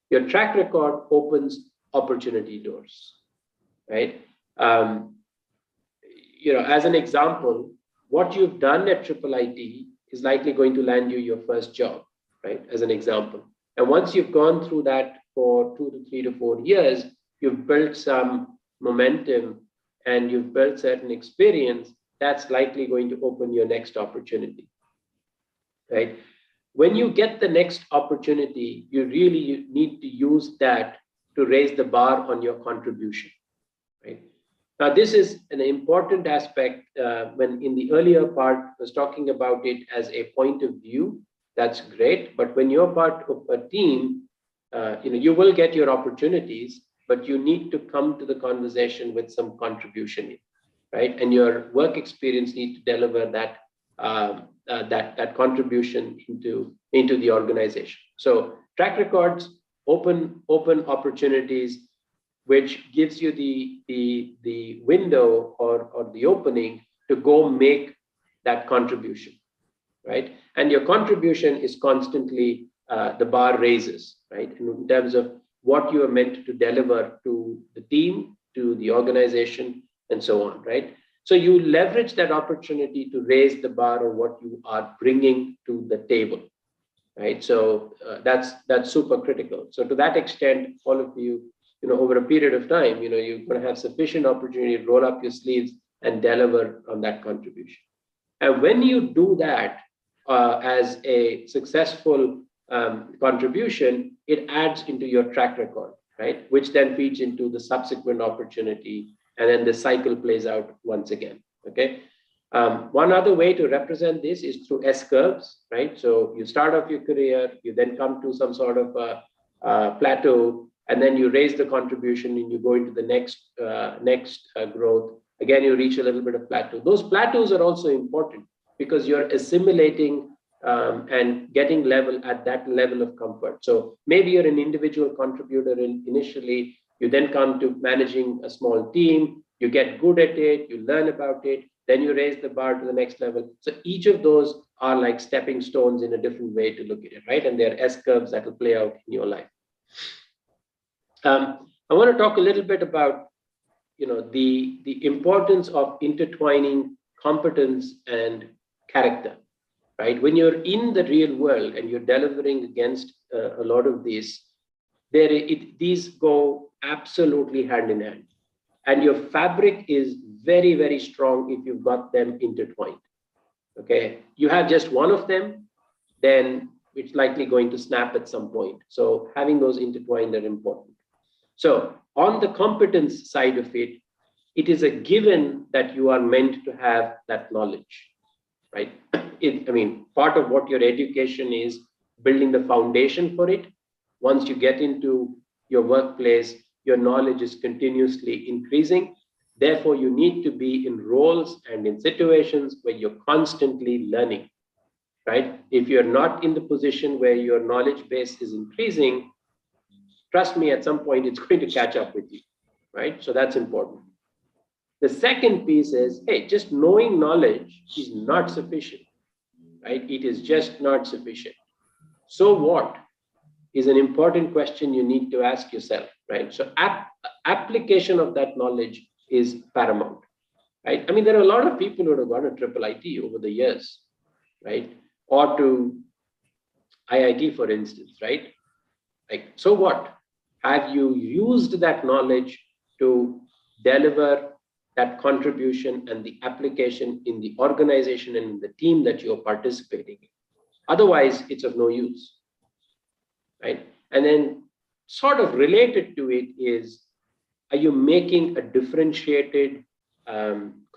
Your track record opens opportunity doors, right? As an example, what you've done at IIIT is likely going to land you your first job, right? As an example. And once you've gone through that for 2 to 3 to 4 years, you've built some momentum and you've built certain experience, that's likely going to open your next opportunity, right? When you get the next opportunity, you really need to use that to raise the bar on your contribution, right? Now, this is an important aspect when in the earlier part I was talking about it as a point of view. That's great. But when you're part of a team, you will get your opportunities, but you need to come to the conversation with some contribution, right? And your work experience needs to deliver that contribution into the organization. So track records, open opportunities, which gives you the window or the opening to go make that contribution, right? And your contribution is constantly, the bar raises, right? In terms of what you are meant to deliver to the team, to the organization, and so on, right? So you leverage that opportunity to raise the bar on what you are bringing to the table, right? So that's super critical. So to that extent, all of you, over a period of time, you're going to have sufficient opportunity to roll up your sleeves and deliver on that contribution. And when you do that as a successful contribution, it adds into your track record, right? Which then feeds into the subsequent opportunity, and then the cycle plays out once again, okay? One other way to represent this is through S-curves, right? So you start off your career, you then come to some sort of plateau, and then you raise the contribution and you go into the next growth. Again, you reach a little bit of plateau. Those plateaus are also important because you're assimilating and getting at that level of comfort. So maybe you're an individual contributor initially, you then come to managing a small team, you get good at it, you learn about it, then you raise the bar to the next level. So each of those are like stepping stones in a different way to look at it, right? And they're S-curves that will play out in your life. I want to talk a little bit about, the importance of intertwining competence and character, right? When you're in the real world and you're delivering against a lot of these, these go absolutely hand in hand. And your fabric is very, very strong if you've got them intertwined. Okay, you have just one of them, then it's likely going to snap at some point. So having those intertwined are important. So on the competence side of it, it is a given that you are meant to have that knowledge, right? Part of what your education is building the foundation for it. Once you get into your workplace, your knowledge is continuously increasing. Therefore, you need to be in roles and in situations where you're constantly learning, right? If you're not in the position where your knowledge base is increasing, trust me, at some point it's going to catch up with you, right? So that's important. The second piece is, hey, just knowing knowledge is not sufficient, right? It is just not sufficient. So what is an important question you need to ask yourself, right? So application of that knowledge is paramount, right? There are a lot of people who have gone to IIIT over the years, right? Or to IIT, for instance, right? Like, so what? Have you used that knowledge to deliver that contribution and the application in the organization and in the team that you're participating in? Otherwise, it's of no use, right? And then sort of related to it is, are you making a differentiated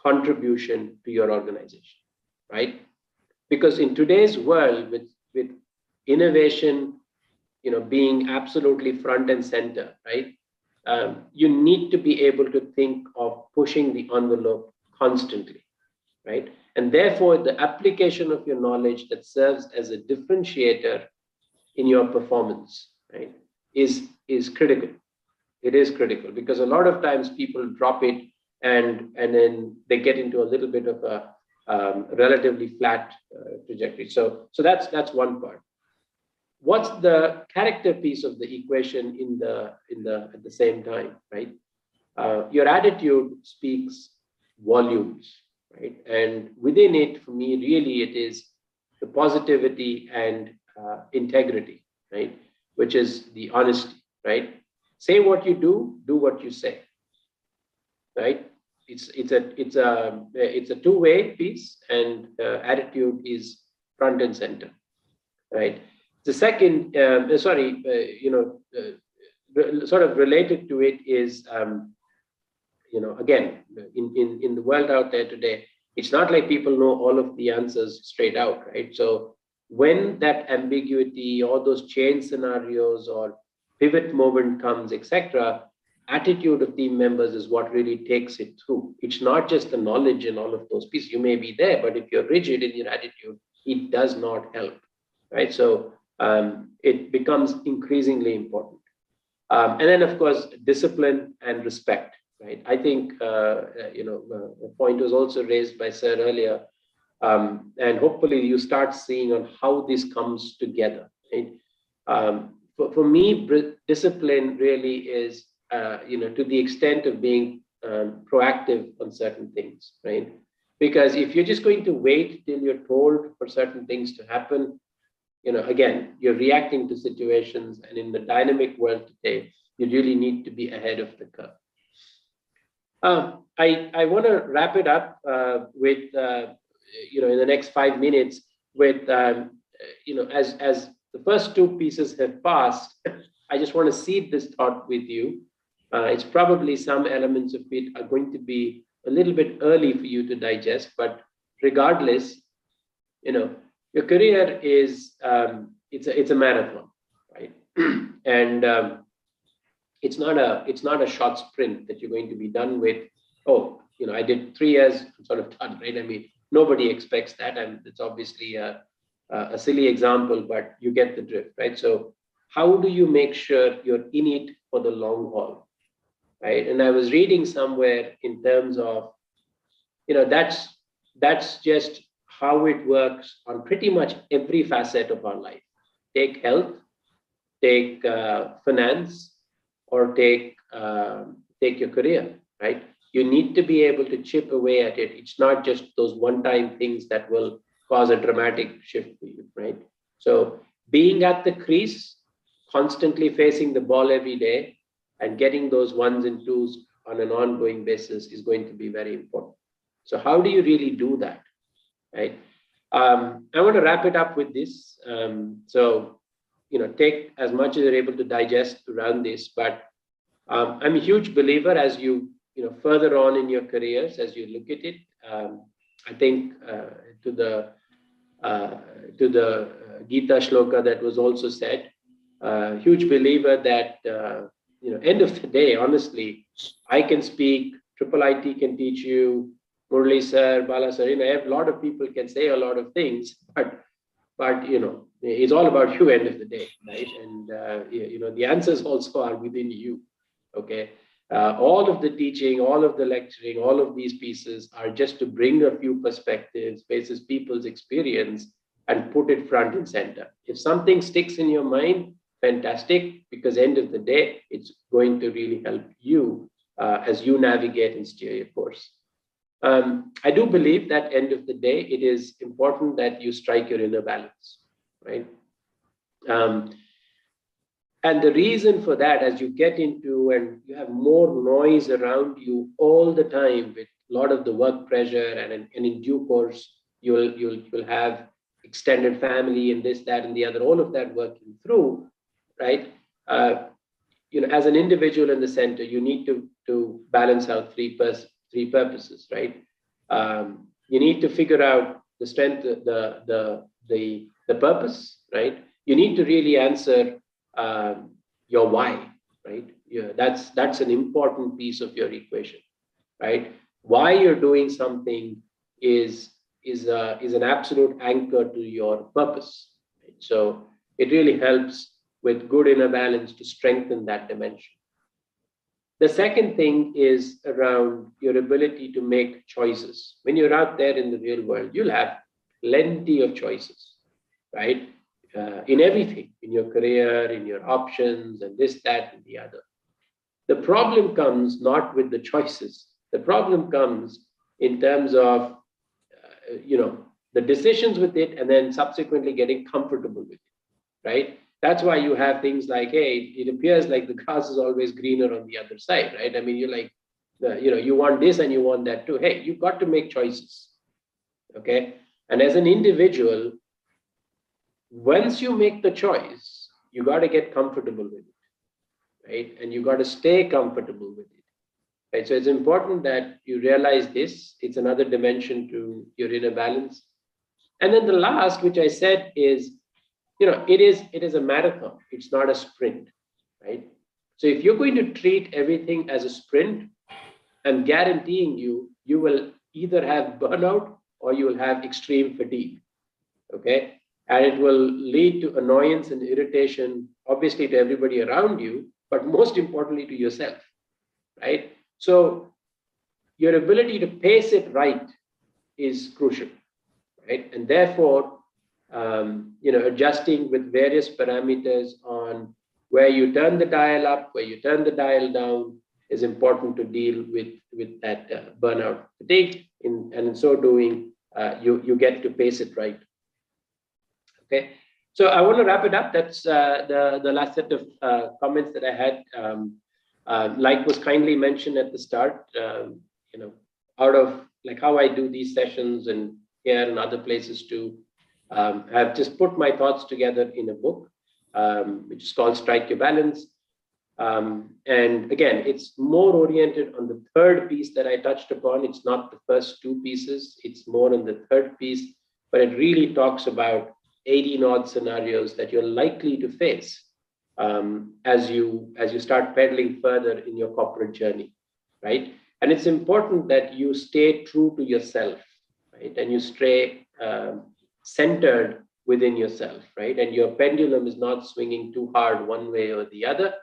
contribution to your organization, right? Because in today's world, with innovation, being absolutely front and center, right? You need to be able to think of pushing the envelope constantly, right? And therefore, the application of your knowledge that serves as a differentiator in your performance, right, is critical. It is critical because a lot of times people drop it and then they get into a little bit of a relatively flat trajectory. So that's one part. What's the character piece of the equation at the same time, right? Your attitude speaks volumes, right? And within it, for me, really, it is the positivity and integrity, right? Which is the honesty, right? Say what you do what you say, right? It's a two-way piece, and attitude is front and center, right? The second, sort of related to it is, again, in the world out there today, it's not like people know all of the answers straight out, right? So when that ambiguity or those change scenarios or pivot moment comes, etc., attitude of team members is what really takes it through. It's not just the knowledge and all of those pieces. You may be there, but if you're rigid in your attitude, it does not help, right? So it becomes increasingly important. And then, of course, discipline and respect, right? I think, the point was also raised by Sir earlier, and hopefully you start seeing on how this comes together, right? For me, discipline really is, to the extent of being proactive on certain things, right? Because if you're just going to wait till you're told for certain things to happen, again, you're reacting to situations, and in the dynamic world today, you really need to be ahead of the curve. I want to wrap it up with, in the next 5 minutes with, as the first two pieces have passed, I just want to seed this thought with you. It's probably some elements of it are going to be a little bit early for you to digest, but regardless, your career is, it's a marathon, right? And it's not a short sprint that you're going to be done with. Oh, I did 3 years, I'm sort of done, right? Nobody expects that, and it's obviously a a silly example, but you get the drift, right? So how do you make sure you're in it for the long haul, right? And I was reading somewhere in terms of, that's just how it works on pretty much every facet of our life. Take health, take finance, or take your career, right? You need to be able to chip away at it. It's not just those one-time things that will cause a dramatic shift for you, right? So being at the crease, constantly facing the ball every day, and getting those ones and twos on an ongoing basis is going to be very important. So how do you really do that, right? I want to wrap it up with this. So, take as much as you're able to digest around this, but I'm a huge believer as you further on in your careers, as you look at it. I think to the Gita shloka that was also said, huge believer that end of the day, honestly, I can speak, IIIT can teach you, Murli sir, Bala sir, a lot of people can say a lot of things, but it's all about you end of the day, right? And the answers also are within you. Okay, all of the teaching, all of the lecturing, all of these pieces are just to bring a few perspectives, basis people's experience, and put it front and center. If something sticks in your mind, fantastic, because end of the day, it's going to really help you as you navigate and steer your course. I do believe that end of the day, it is important that you strike your inner balance, right? And the reason for that, as you get into and you have more noise around you all the time with a lot of the work pressure, and in due course, you'll have extended family and this, that, and the other, all of that working through, right? As an individual in the center, you need to balance out three purposes, right? You need to figure out the strength, the purpose, right? You need to really answer your why, right? That's an important piece of your equation, right? Why you're doing something is an absolute anchor to your purpose, right? So it really helps with good inner balance to strengthen that dimension. The second thing is around your ability to make choices. When you're out there in the real world, you'll have plenty of choices, right? In everything, in your career, in your options, and this, that, and the other. The problem comes not with the choices. The problem comes in terms of, the decisions with it, and then subsequently getting comfortable with it, right? That's why you have things like, hey, it appears like the grass is always greener on the other side, right? I mean, you're like, you want this and you want that too. Hey, you've got to make choices, okay? And as an individual, once you make the choice, you got to get comfortable with it, right? And you got to stay comfortable with it, right? So it's important that you realize this. It's another dimension to your inner balance. And then the last, which I said, is, it is a marathon. It's not a sprint, right? So if you're going to treat everything as a sprint, I'm guaranteeing you will either have burnout or you will have extreme fatigue, okay? And it will lead to annoyance and irritation, obviously to everybody around you, but most importantly to yourself, right? So your ability to pace it right is crucial, right? And therefore, adjusting with various parameters on where you turn the dial up, where you turn the dial down is important to deal with that burnout fatigue. And in so doing, you get to pace it right. Okay, so I want to wrap it up. That's the last set of comments that I had. Like was kindly mentioned at the start, out of like how I do these sessions and here and other places too, I've just put my thoughts together in a book, which is called Strike Your Balance. And again, it's more oriented on the third piece that I touched upon. It's not the first two pieces. It's more on the third piece, but it really talks about 18 odd scenarios that you're likely to face as you start pedaling further in your corporate journey, right? And it's important that you stay true to yourself, right? And you stay centered within yourself, right? And your pendulum is not swinging too hard one way or the other.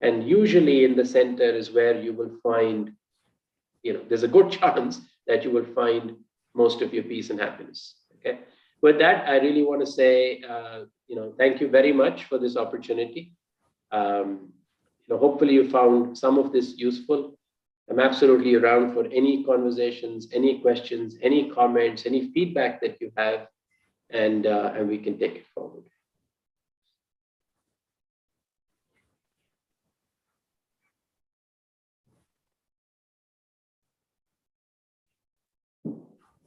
And usually in the center is where you will find, there's a good chance that you will find most of your peace and happiness. Okay. With that, I really want to say, thank you very much for this opportunity. Hopefully you found some of this useful. I'm absolutely around for any conversations, any questions, any comments, any feedback that you have, and we can take it forward.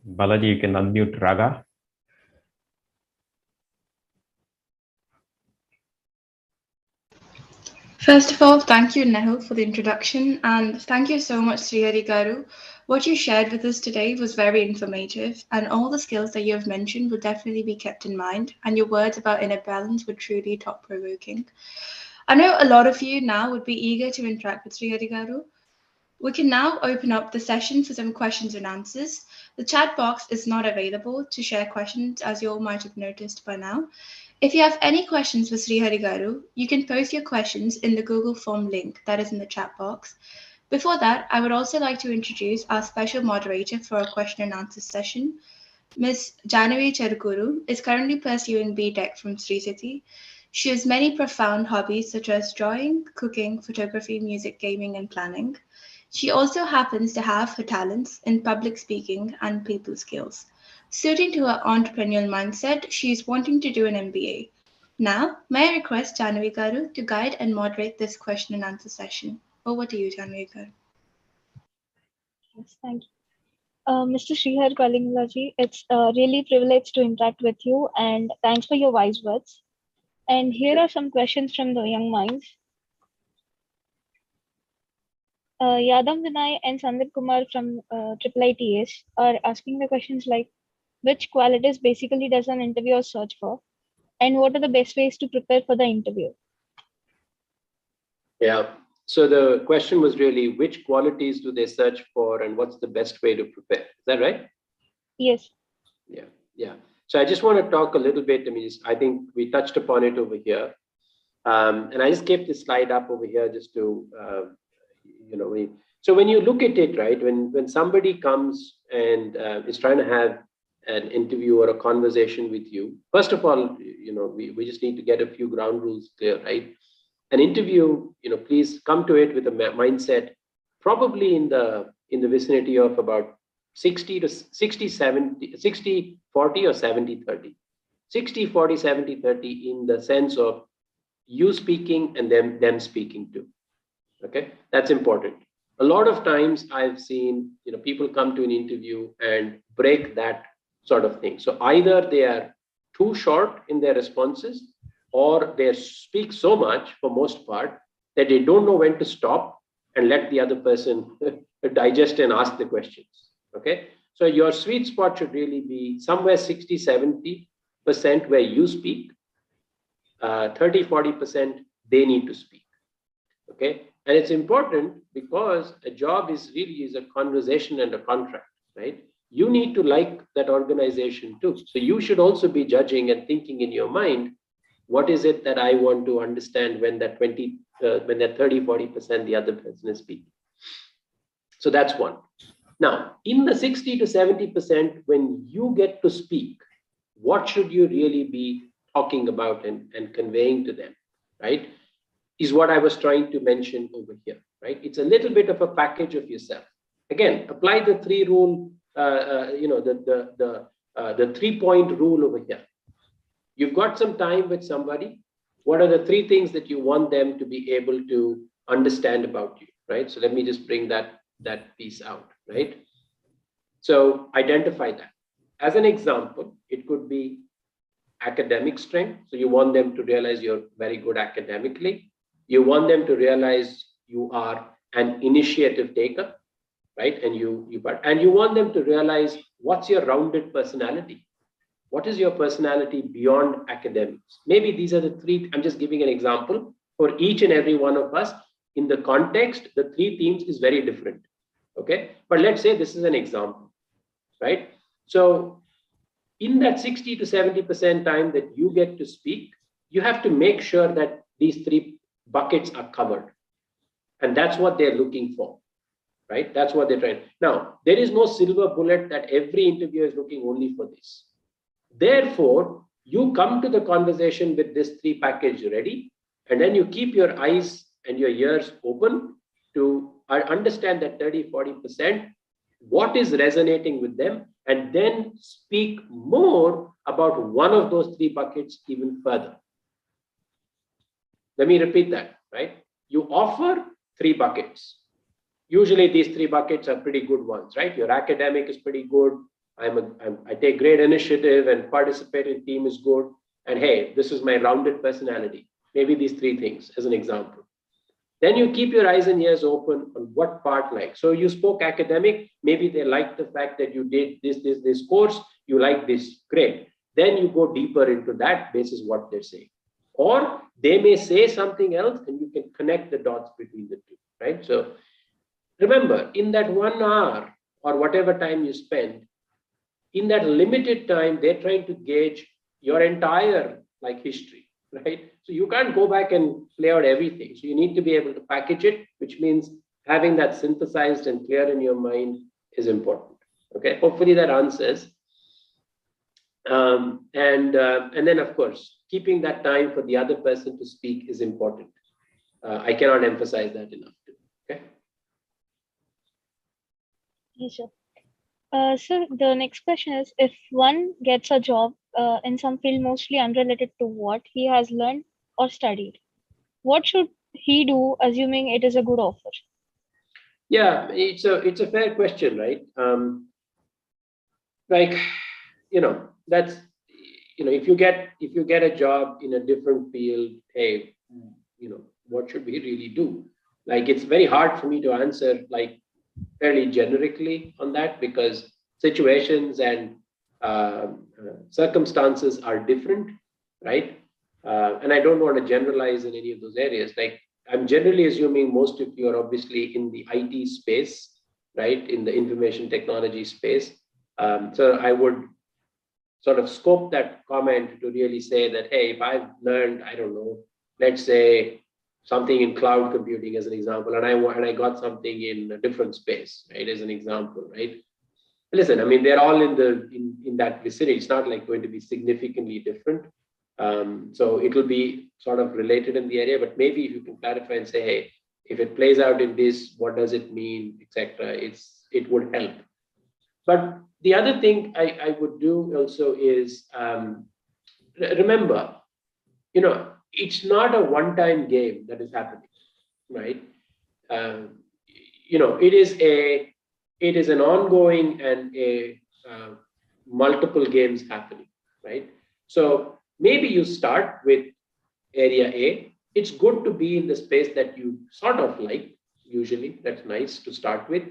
Balaji, you can unmute Raga. First of all, thank you, Nehal, for the introduction, and thank you so much, Srihari Garu. What you shared with us today was very informative, and all the skills that you have mentioned will definitely be kept in mind, and your words about inner balance were truly thought-provoking. I know a lot of you now would be eager to interact with Srihari Garu. We can now open up the session for some questions and answers. The chat box is not available to share questions, as you all might have noticed by now. If you have any questions for Srihari Garu, you can post your questions in the Google Form link that is in the chat box. Before that, I would also like to introduce our special moderator for our question and answer session. Ms. Janavi Cherukuru is currently pursuing BTech from Sri City. She has many profound hobbies such as drawing, cooking, photography, music, gaming, and planning. She also happens to have her talents in public speaking and people skills. Suiting to her entrepreneurial mindset, she is wanting to do an MBA. Now, may I request Janavi Garu to guide and moderate this question and answer session. Over to you, Janavi Garu. Yes, thank you. Mr. Srihari Palangala ji, it's really privileged to interact with you, and thanks for your wise words. And here are some questions from the young minds. Yadav Vinay and Sandeep Kumar from IIIT are asking the questions like, which qualities basically does an interviewer search for? And what are the best ways to prepare for the interview? Yeah, so the question was really, which qualities do they search for and what's the best way to prepare? Is that right? Yes. Yeah. So I just want to talk a little bit. I think we touched upon it over here. And I just kept this slide up over here just to, so when you look at it, right, when somebody comes and is trying to have an interview or a conversation with you, first of all, we just need to get a few ground rules clear, right? An interview, please come to it with a mindset, probably in the vicinity of about 60, 40 or 70, 30. 60, 40, 70, 30 in the sense of you speaking and them speaking too. Okay, that's important. A lot of times I've seen, people come to an interview and break that sort of thing. So either they are too short in their responses, or they speak so much for most part that they don't know when to stop and let the other person digest and ask the questions. Okay, so your sweet spot should really be somewhere 60, 70% where you speak, 30, 40% they need to speak. Okay, and it's important because a job is a conversation and a contract, right? You need to like that organization too. So you should also be judging and thinking in your mind, what is it that I want to understand when that 30, 40% the other person is speaking? So that's one. Now, in the 60 to 70%, when you get to speak, what should you really be talking about and conveying to them, right? Is what I was trying to mention over here, right? It's a little bit of a package of yourself. Again, apply the 3-rule, the 3-point rule over here. You've got some time with somebody. What are the 3 things that you want them to be able to understand about you, right? So let me just bring that piece out, right? So identify that. As an example, it could be academic strength. So you want them to realize you're very good academically. You want them to realize you are an initiative taker, right? And you want them to realize what's your rounded personality. What is your personality beyond academics? Maybe these are the 3, I'm just giving an example. For each and every one of us, in the context, the 3 themes is very different, okay? But let's say this is an example, right? So in that 60 to 70% time that you get to speak, you have to make sure that these three buckets are covered. And that's what they're looking for, right? That's what they're trying. Now, there is no silver bullet that every interviewer is looking only for this. Therefore, you come to the conversation with this three package ready, and then you keep your eyes and your ears open to understand that 30, 40%, what is resonating with them, and then speak more about one of those three buckets even further. Let me repeat that, right? You offer three buckets. Usually these three buckets are pretty good ones, right? Your academic is pretty good. I take great initiative and participate in team is good. And hey, this is my rounded personality. Maybe these three things as an example. Then you keep your eyes and ears open on what part like. So you spoke academic, maybe they like the fact that you did this course, you like this, great. Then you go deeper into that basis what they're saying. Or they may say something else and you can connect the dots between the two, right? So remember, in that 1 hour or whatever time you spend, in that limited time, they're trying to gauge your entire like history, right? So you can't go back and play out everything. So you need to be able to package it, which means having that synthesized and clear in your mind is important. Okay, hopefully that answers. And then of course, keeping that time for the other person to speak is important. I cannot emphasize that enough. Okay. Yes, sir. So the next question is, if one gets a job in some field mostly unrelated to what he has learned or studied, what should he do, assuming it is a good offer? Yeah, it's a fair question, right? Like, that's, if you get a job in a different field, hey, what should we really do? Like, it's very hard for me to answer like fairly generically on that, because situations and circumstances are different, right? And I don't want to generalize in any of those areas. Like, I'm generally assuming most of you are obviously in the IT space, right? In the information technology space. So I would sort of scope that comment to really say that, hey, if I've learned, I don't know, let's say something in cloud computing as an example, and I got something in a different space, right, as an example, right? Listen, I mean, they're all in that vicinity. It's not like going to be significantly different. So it will be sort of related in the area, but maybe if you can clarify and say, hey, if it plays out in this, what does it mean, etc. It would help. But the other thing I would do also is remember, it's not a one-time game that is happening, right? It is an ongoing and multiple games happening, right? So maybe you start with area A. It's good to be in the space that you sort of like. Usually, that's nice to start with.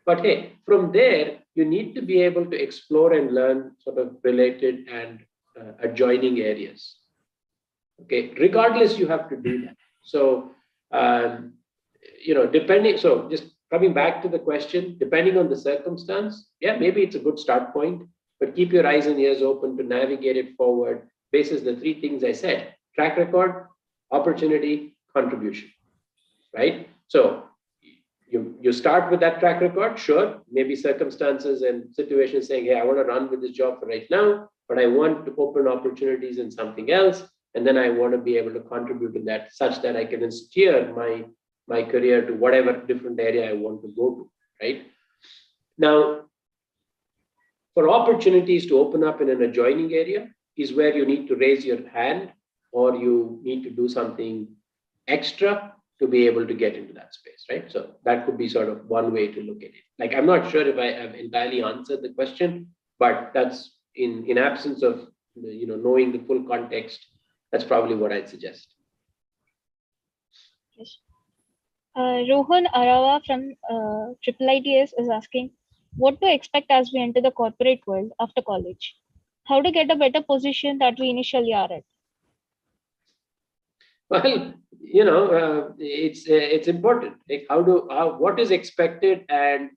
But hey, from there, you need to be able to explore and learn sort of related and adjoining areas. Okay, regardless, you have to do that. So, so just coming back to the question, depending on the circumstance, yeah, maybe it's a good start point, but keep your eyes and ears open to navigate it forward basis the three things I said: track record, opportunity, contribution, right? So you start with that track record, sure, maybe circumstances and situations saying, hey, I want to run with this job for right now, but I want to open opportunities in something else. And then I want to be able to contribute to that such that I can steer my career to whatever different area I want to go to, right? Now, for opportunities to open up in an adjoining area is where you need to raise your hand or you need to do something extra to be able to get into that space, right? So that could be sort of one way to look at it. Like, I'm not sure if I have entirely answered the question, but that's in absence of knowing the full context. That's probably what I'd suggest. Yes. Rohan Arawa from IIIT is asking, what to expect as we enter the corporate world after college? How to get a better position that we initially are at? Well, it's important. Like, what is expected and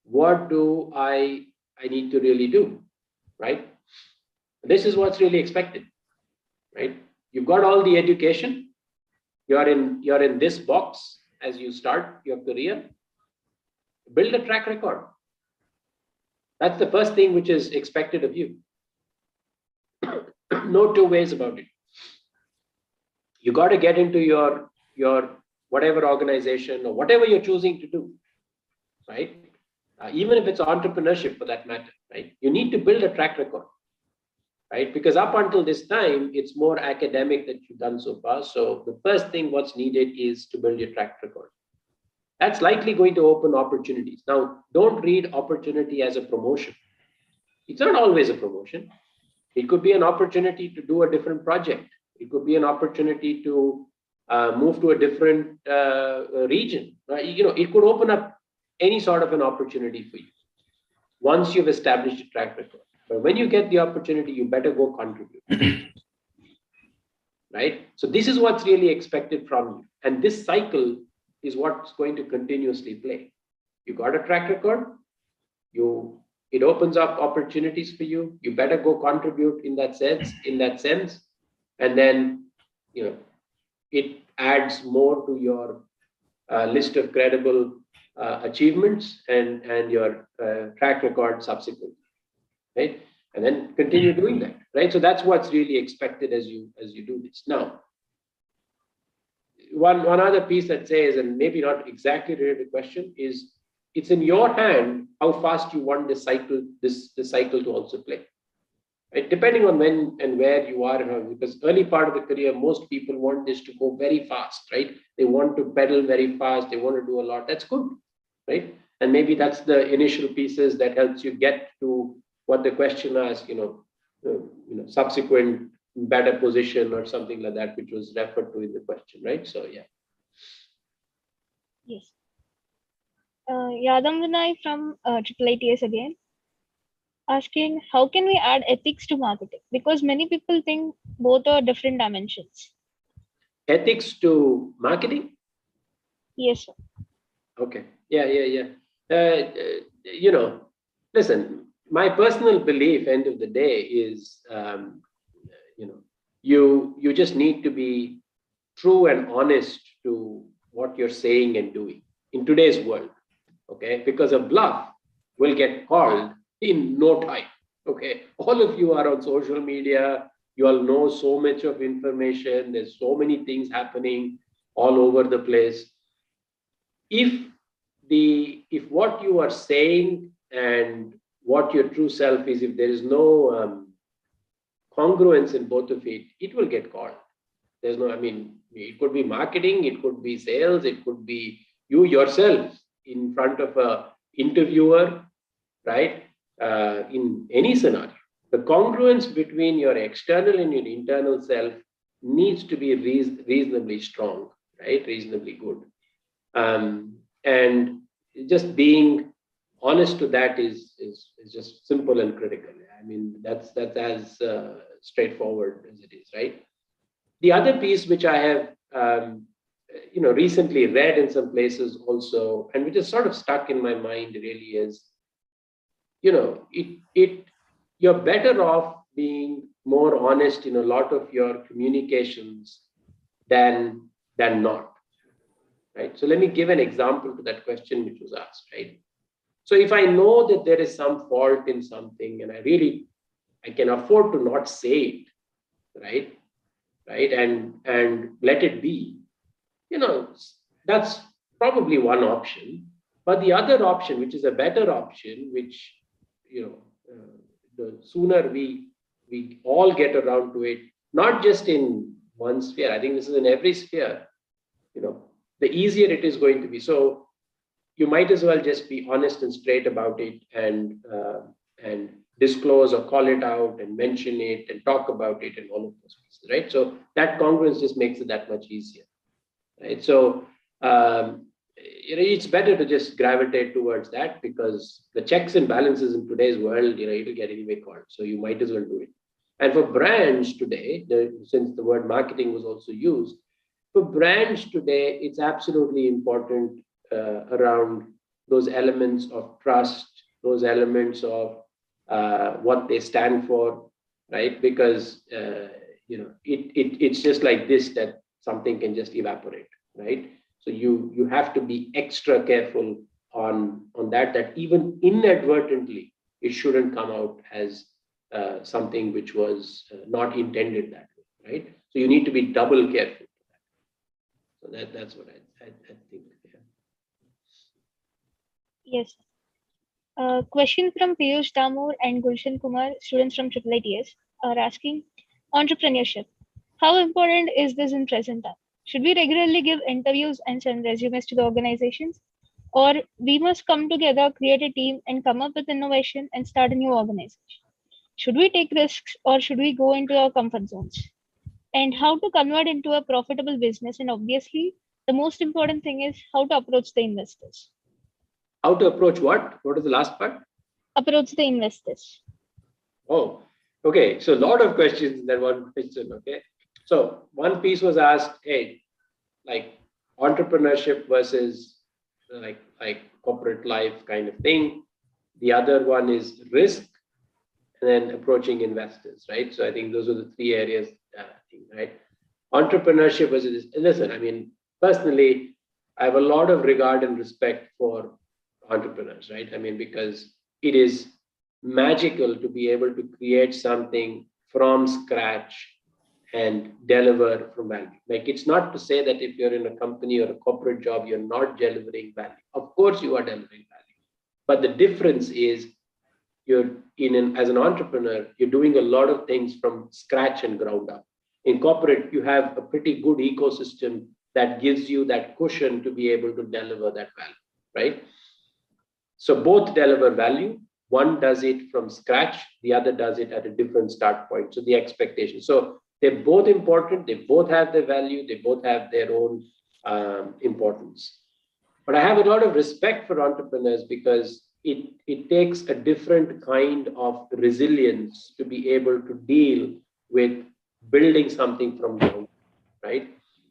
what do I need to really do, right? This is what's really expected, right? You've got all the education. You're in this box as you start your career. Build a track record. That's the first thing which is expected of you. No two ways about it. You got to get into your whatever organization or whatever you're choosing to do, right? Even if it's entrepreneurship for that matter, right? You need to build a track record, right? Because up until this time, it's more academic that you've done so far. So the first thing what's needed is to build your track record. That's likely going to open opportunities. Now, don't read opportunity as a promotion. It's not always a promotion. It could be an opportunity to do a different project. It could be an opportunity to move to a different region. It could open up any sort of an opportunity for you once you've established a track record. But when you get the opportunity, you better go contribute. Right? So this is what's really expected from you. And this cycle is what's going to continuously play. You got a track record, it opens up opportunities for you. You better go contribute in that sense. And then, it adds more to your list of credible achievements and your track record subsequently, right? And then continue doing that, right? So that's what's really expected as you do this. Now, one other piece that says, and maybe not exactly related to the question, is it's in your hand how fast you want this cycle to also play. Right? Depending on when and where you are, because early part of the career, most people want this to go very fast, right? They want to pedal very fast. They want to do a lot. That's good, right? And maybe that's the initial pieces that helps you get to what the question asks, subsequent better position or something like that, which was referred to in the question, right? So, yeah. Yes. Yadam Vinay from IIITS again, asking how can we add ethics to marketing? Because many people think both are different dimensions. Ethics to marketing? Yes, sir. Okay. Yeah. Listen, my personal belief, end of the day, is, you just need to be true and honest to what you're saying and doing in today's world. Okay, because a bluff will get called in no time. Okay, all of you are on social media. You all know so much of information. There's so many things happening all over the place. If what you are saying and what your true self is, if there is no congruence in both of it, it will get called. There's no, it could be marketing, it could be sales, it could be you yourself in front of a interviewer, right? In any scenario, the congruence between your external and your internal self needs to be reasonably strong, right? Reasonably good. And just being honest to that is just simple and critical. That's as straightforward as it is, right? The other piece which I have recently read in some places also, and which is sort of stuck in my mind really is, you're better off being more honest in a lot of your communications than not, right? So let me give an example to that question which was asked, right? So if I know that there is some fault in something and I can afford to not say it, right? And let it be, that's probably one option. But the other option, which is a better option, which, the sooner we all get around to it, not just in one sphere, I think this is in every sphere, the easier it is going to be. So you might as well just be honest and straight about it and disclose or call it out and mention it and talk about it and all of those pieces, right? So that congruence just makes it that much easier, right? So it's better to just gravitate towards that, because the checks and balances in today's world, it'll get anyway called. So you might as well do it. And for brands today, since the word marketing was also used, for brands today, it's absolutely important around those elements of trust, those elements of what they stand for, right? Because it's just like this, that something can just evaporate, right? So you have to be extra careful on that even inadvertently it shouldn't come out as something which was not intended that way, right? So you need to be double careful. So that's what I think. Yeah. Yes. Question from Piyush Damur and Gulshan Kumar, students from IIITS, are asking entrepreneurship. How important is this in present time? Should we regularly give interviews and send resumes to the organizations? Or we must come together, create a team, and come up with innovation and start a new organization? Should we take risks or should we go into our comfort zones? And how to convert into a profitable business? And obviously, the most important thing is how to approach the investors. How to approach what? What is the last part? Approach the investors. Oh, okay. So a lot of questions in that one question. Okay. So one piece was asked, hey, like entrepreneurship versus like corporate life kind of thing. The other one is risk, and then approaching investors, right? So I think those are the three areas, right? Entrepreneurship versus, listen, I mean, personally, I have a lot of regard and respect for entrepreneurs, right? I mean, because it is magical to be able to create something from scratch and deliver from value. Like, it's not to say that if you're in a company or a corporate job, you're not delivering value. Of course you are delivering value. But the difference is as an entrepreneur, you're doing a lot of things from scratch and ground up. In corporate, you have a pretty good ecosystem that gives you that cushion to be able to deliver that value, right? So both deliver value. One does it from scratch, the other does it at a different start point. So the expectation. So they're both important. They both have their value. They both have their own importance. But I have a lot of respect for entrepreneurs because it takes a different kind of resilience to be able to deal with building something from ground, right?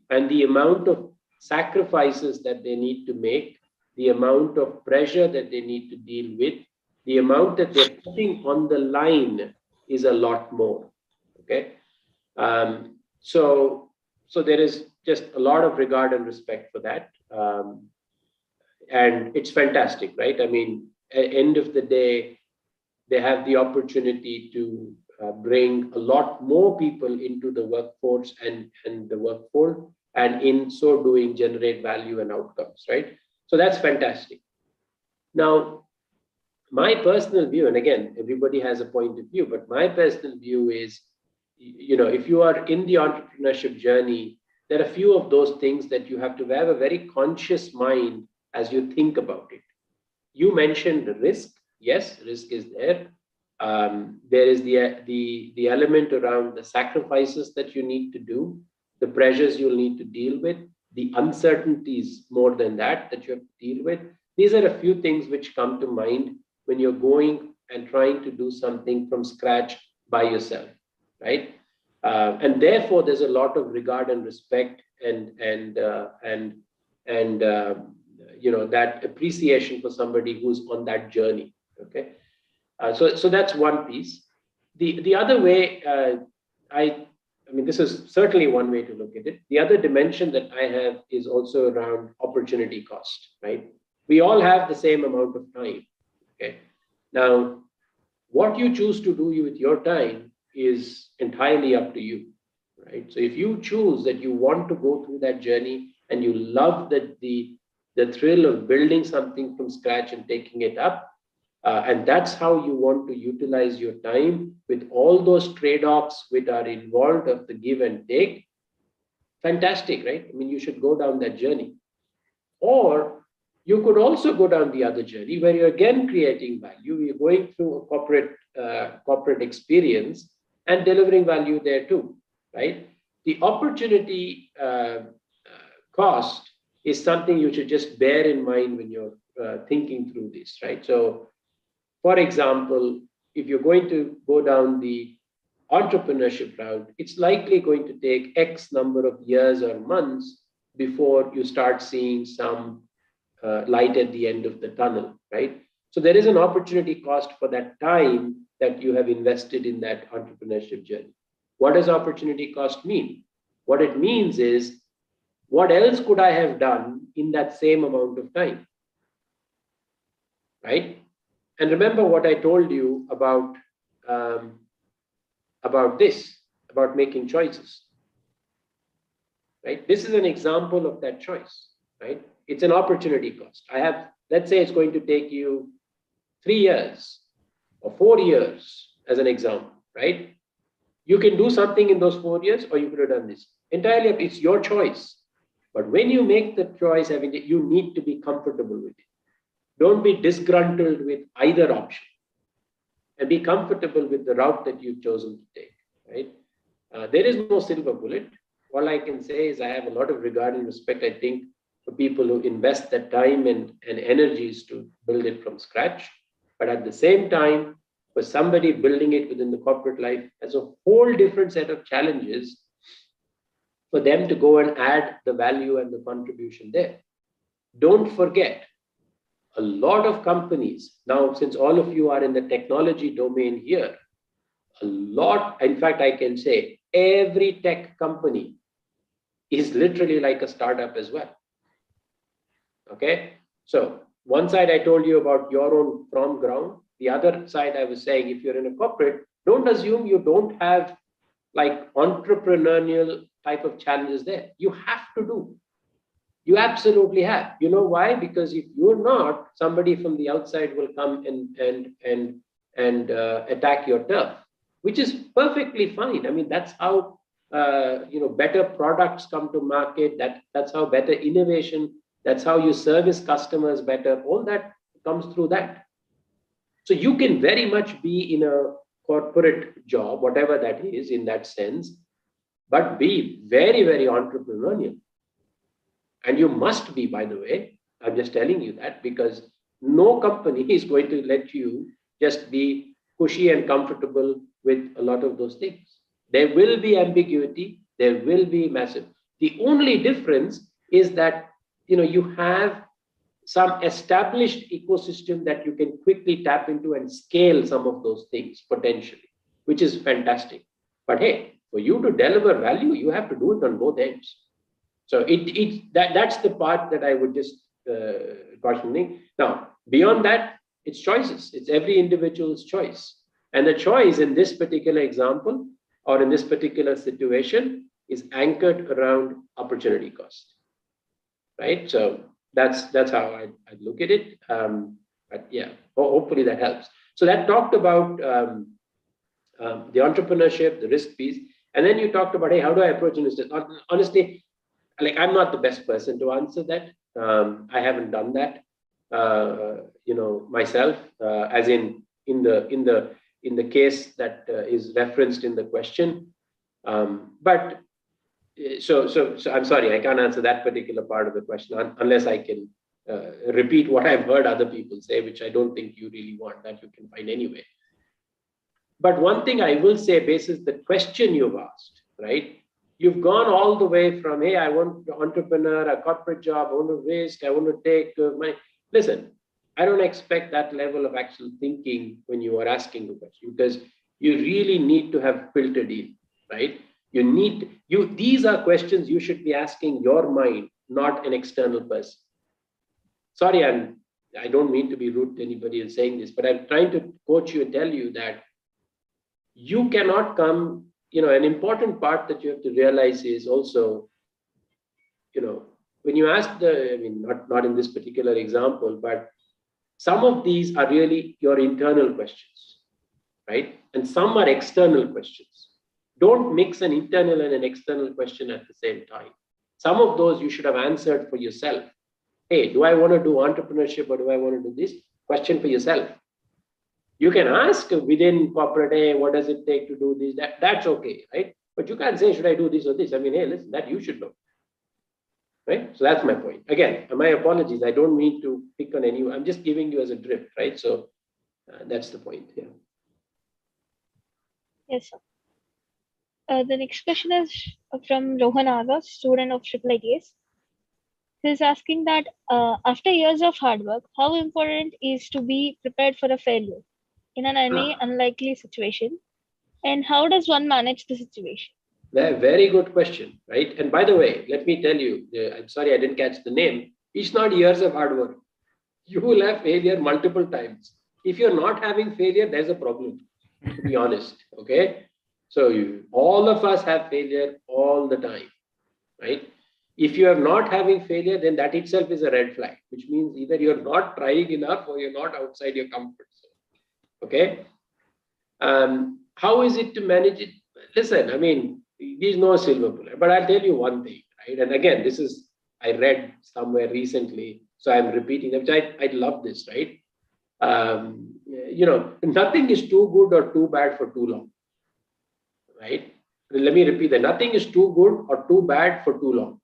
And the amount of sacrifices that they need to make, the amount of pressure that they need to deal with, the amount that they're putting on the line is a lot more, okay? So there is just a lot of regard and respect for that. And it's fantastic, right? I mean, at the end of the day, they have the opportunity to bring a lot more people into the workforce and the workforce, and in so doing, generate value and outcomes, right? So that's fantastic. Now, my personal view, and again, everybody has a point of view, but my personal view is, if you are in the entrepreneurship journey, there are a few of those things that you have to have a very conscious mind as you think about it. You mentioned risk. Yes, risk is there. There is the element around the sacrifices that you need to do, the pressures you'll need to deal with, the uncertainties more than that you have to deal with. These are a few things which come to mind when you're going and trying to do something from scratch by yourself, right? And therefore, there's a lot of regard and respect and that appreciation for somebody who's on that journey. Okay, so that's one piece. The other way, I mean, this is certainly one way to look at it. The other dimension that I have is also around opportunity cost, right? We all have the same amount of time. Okay, now what you choose to do with your time is entirely up to you, right? So if you choose that you want to go through that journey and you love the thrill of building something from scratch and taking it up, and that's how you want to utilize your time with all those trade-offs which are involved of the give and take, fantastic, right? I mean, you should go down that journey. Or you could also go down the other journey where you're again creating value. You're going through a corporate experience and delivering value there too, right? The opportunity cost is something you should just bear in mind when you're thinking through this, right? So, for example, if you're going to go down the entrepreneurship route, it's likely going to take X number of years or months before you start seeing some light at the end of the tunnel, right? So there is an opportunity cost for that time that you have invested in that entrepreneurship journey. What does opportunity cost mean? What it means is, what else could I have done in that same amount of time? Right? And remember what I told you about making choices. Right? This is an example of that choice. Right? It's an opportunity cost. Let's say it's going to take you 3 years or 4 years as an example, right? You can do something in those 4 years, or you could have done this. Entirely, it's your choice. But when you make the choice, you need to be comfortable with it. Don't be disgruntled with either option, and be comfortable with the route that you've chosen to take, right? There is no silver bullet. All I can say is I have a lot of regard and respect, I think, for people who invest their time and energies to build it from scratch. But at the same time, for somebody building it within the corporate life has a whole different set of challenges for them to go and add the value and the contribution there. Don't forget, a lot of companies, now since all of you are in the technology domain here, in fact, I can say every tech company is literally like a startup as well. Okay, so one side I told you about your own from ground. The other side I was saying, if you're in a corporate, don't assume you don't have like entrepreneurial type of challenges there. You have to do. You absolutely have. You know why? Because if you're not, somebody from the outside will come and attack your turf, which is perfectly fine. I mean, that's how better products come to market. That's how better innovation. That's how you service customers better. All that comes through that. So you can very much be in a corporate job, whatever that is in that sense, but be very, very entrepreneurial. And you must be, by the way. I'm just telling you that because no company is going to let you just be cushy and comfortable with a lot of those things. There will be ambiguity. There will be massive. The only difference is that you have some established ecosystem that you can quickly tap into and scale some of those things potentially, which is fantastic. But hey, for you to deliver value, you have to do it on both ends. So that's the part that I would just cautioning. Now, beyond that, it's choices. It's every individual's choice. And the choice in this particular example or in this particular situation is anchored around opportunity cost, right? So that's how I'd look at it. But yeah, hopefully that helps. So that talked about the entrepreneurship, the risk piece. And then you talked about, hey, how do I approach investors? Honestly, like I'm not the best person to answer that. I haven't done that, myself, as in the case that is referenced in the question. But so I'm sorry, I can't answer that particular part of the question unless I can repeat what I've heard other people say, which I don't think you really want. That you can find anyway. But one thing I will say, basis the question you've asked, right? You've gone all the way from, hey, I want to entrepreneur, a corporate job, I want to risk, I want to take money. Listen, I don't expect that level of actual thinking when you are asking the question, because you really need to have filtered in, right? These are questions you should be asking your mind, not an external person. Sorry, I don't mean to be rude to anybody in saying this, but I'm trying to coach you and tell you that you cannot come, an important part that you have to realize is also, when you ask not in this particular example, but some of these are really your internal questions, right? And some are external questions. Don't mix an internal and an external question at the same time. Some of those you should have answered for yourself. Hey, do I want to do entrepreneurship or do I want to do this? Question for yourself. You can ask within corporate, hey, what does it take to do this? That's okay, right? But you can't say, should I do this or this? I mean, hey, listen, that you should know, right? So that's my point. Again, my apologies. I don't mean to pick on anyone. I'm just giving you as a drift, right? So that's the point. Yeah. Yes, sir. The next question is from Rohan Aga, student of IIIT. He's asking that after years of hard work, how important is to be prepared for a failure in any unlikely situation, and how does one manage the situation? Very good question, right? And by the way, let me tell you, I'm sorry I didn't catch the name. It's not years of hard work. You will have failure multiple times. If you're not having failure, there's a problem, to be honest. Okay. So all of us have failure all the time, right? If you are not having failure, then that itself is a red flag, which means either you're not trying enough or you're not outside your comfort zone. Okay. How is it to manage it? Listen, I mean, there's no silver bullet, but I'll tell you one thing, right? And again, this is, I read somewhere recently, so I'm repeating it, which I love this, right? Nothing is too good or too bad for too long, right? Let me repeat that. Nothing is too good or too bad for too long.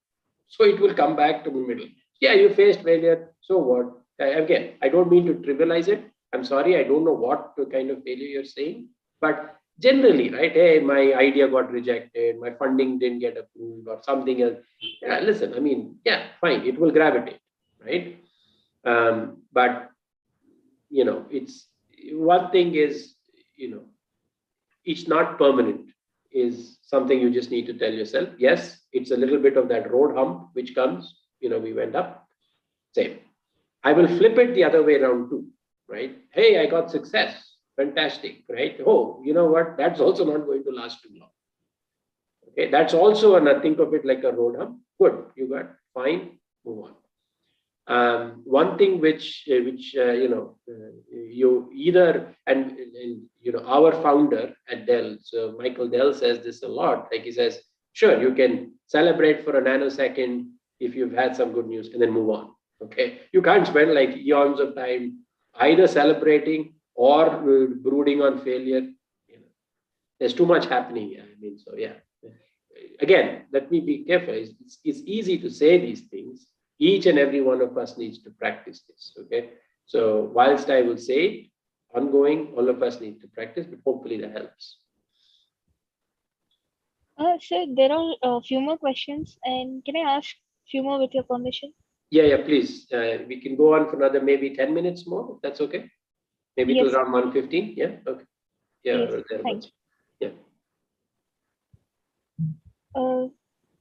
So it will come back to the middle. Yeah, you faced failure. So what? Again, I don't mean to trivialize it. I'm sorry, I don't know what kind of failure you're saying, but generally, right? Hey, my idea got rejected, my funding didn't get approved, or something else. Yeah, listen, I mean, yeah, fine, it will gravitate, right? But it's one thing is, it's not permanent, is something you just need to tell yourself. Yes, it's a little bit of that road hump which comes, we went up. Same. I will flip it the other way around too, right? Hey, I got success. Fantastic, right? Oh, you know what? That's also not going to last too long. Okay, that's also think of it like a road hump. Good, you got fine, move on. One thing which you either and our founder at Dell, so Michael Dell says this a lot. Like he says, sure, you can celebrate for a nanosecond if you've had some good news and then move on. Okay, you can't spend like eons of time either celebrating or brooding on failure. There's too much happening here. I mean, so yeah. Again, let me be careful. It's easy to say these things. Each and every one of us needs to practice this. Okay. So whilst I will say ongoing, all of us need to practice, but hopefully that helps. Sir, there are a few more questions, and can I ask a few more with your permission? Yeah, please. We can go on for another maybe 10 minutes more. If that's okay. Maybe Yes. till around 1:15. Yeah. Okay. Yeah. Yes, thank you. Yeah.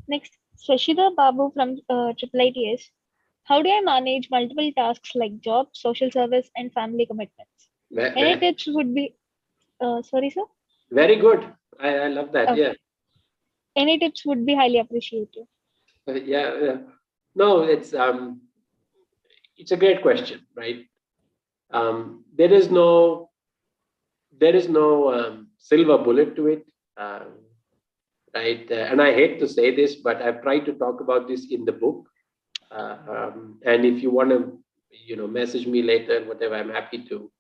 Next, Shashida Babu from IIIT. How do I manage multiple tasks like job, social service, and family commitments? Any tips would be, sorry, sir? Very good. I love that. Okay. Yeah. Any tips would be highly appreciated. Yeah. No, it's a great question, right? There is no silver bullet to it, right? And I hate to say this, but I've tried to talk about this in the book. And if you want to, message me later, whatever, I'm happy to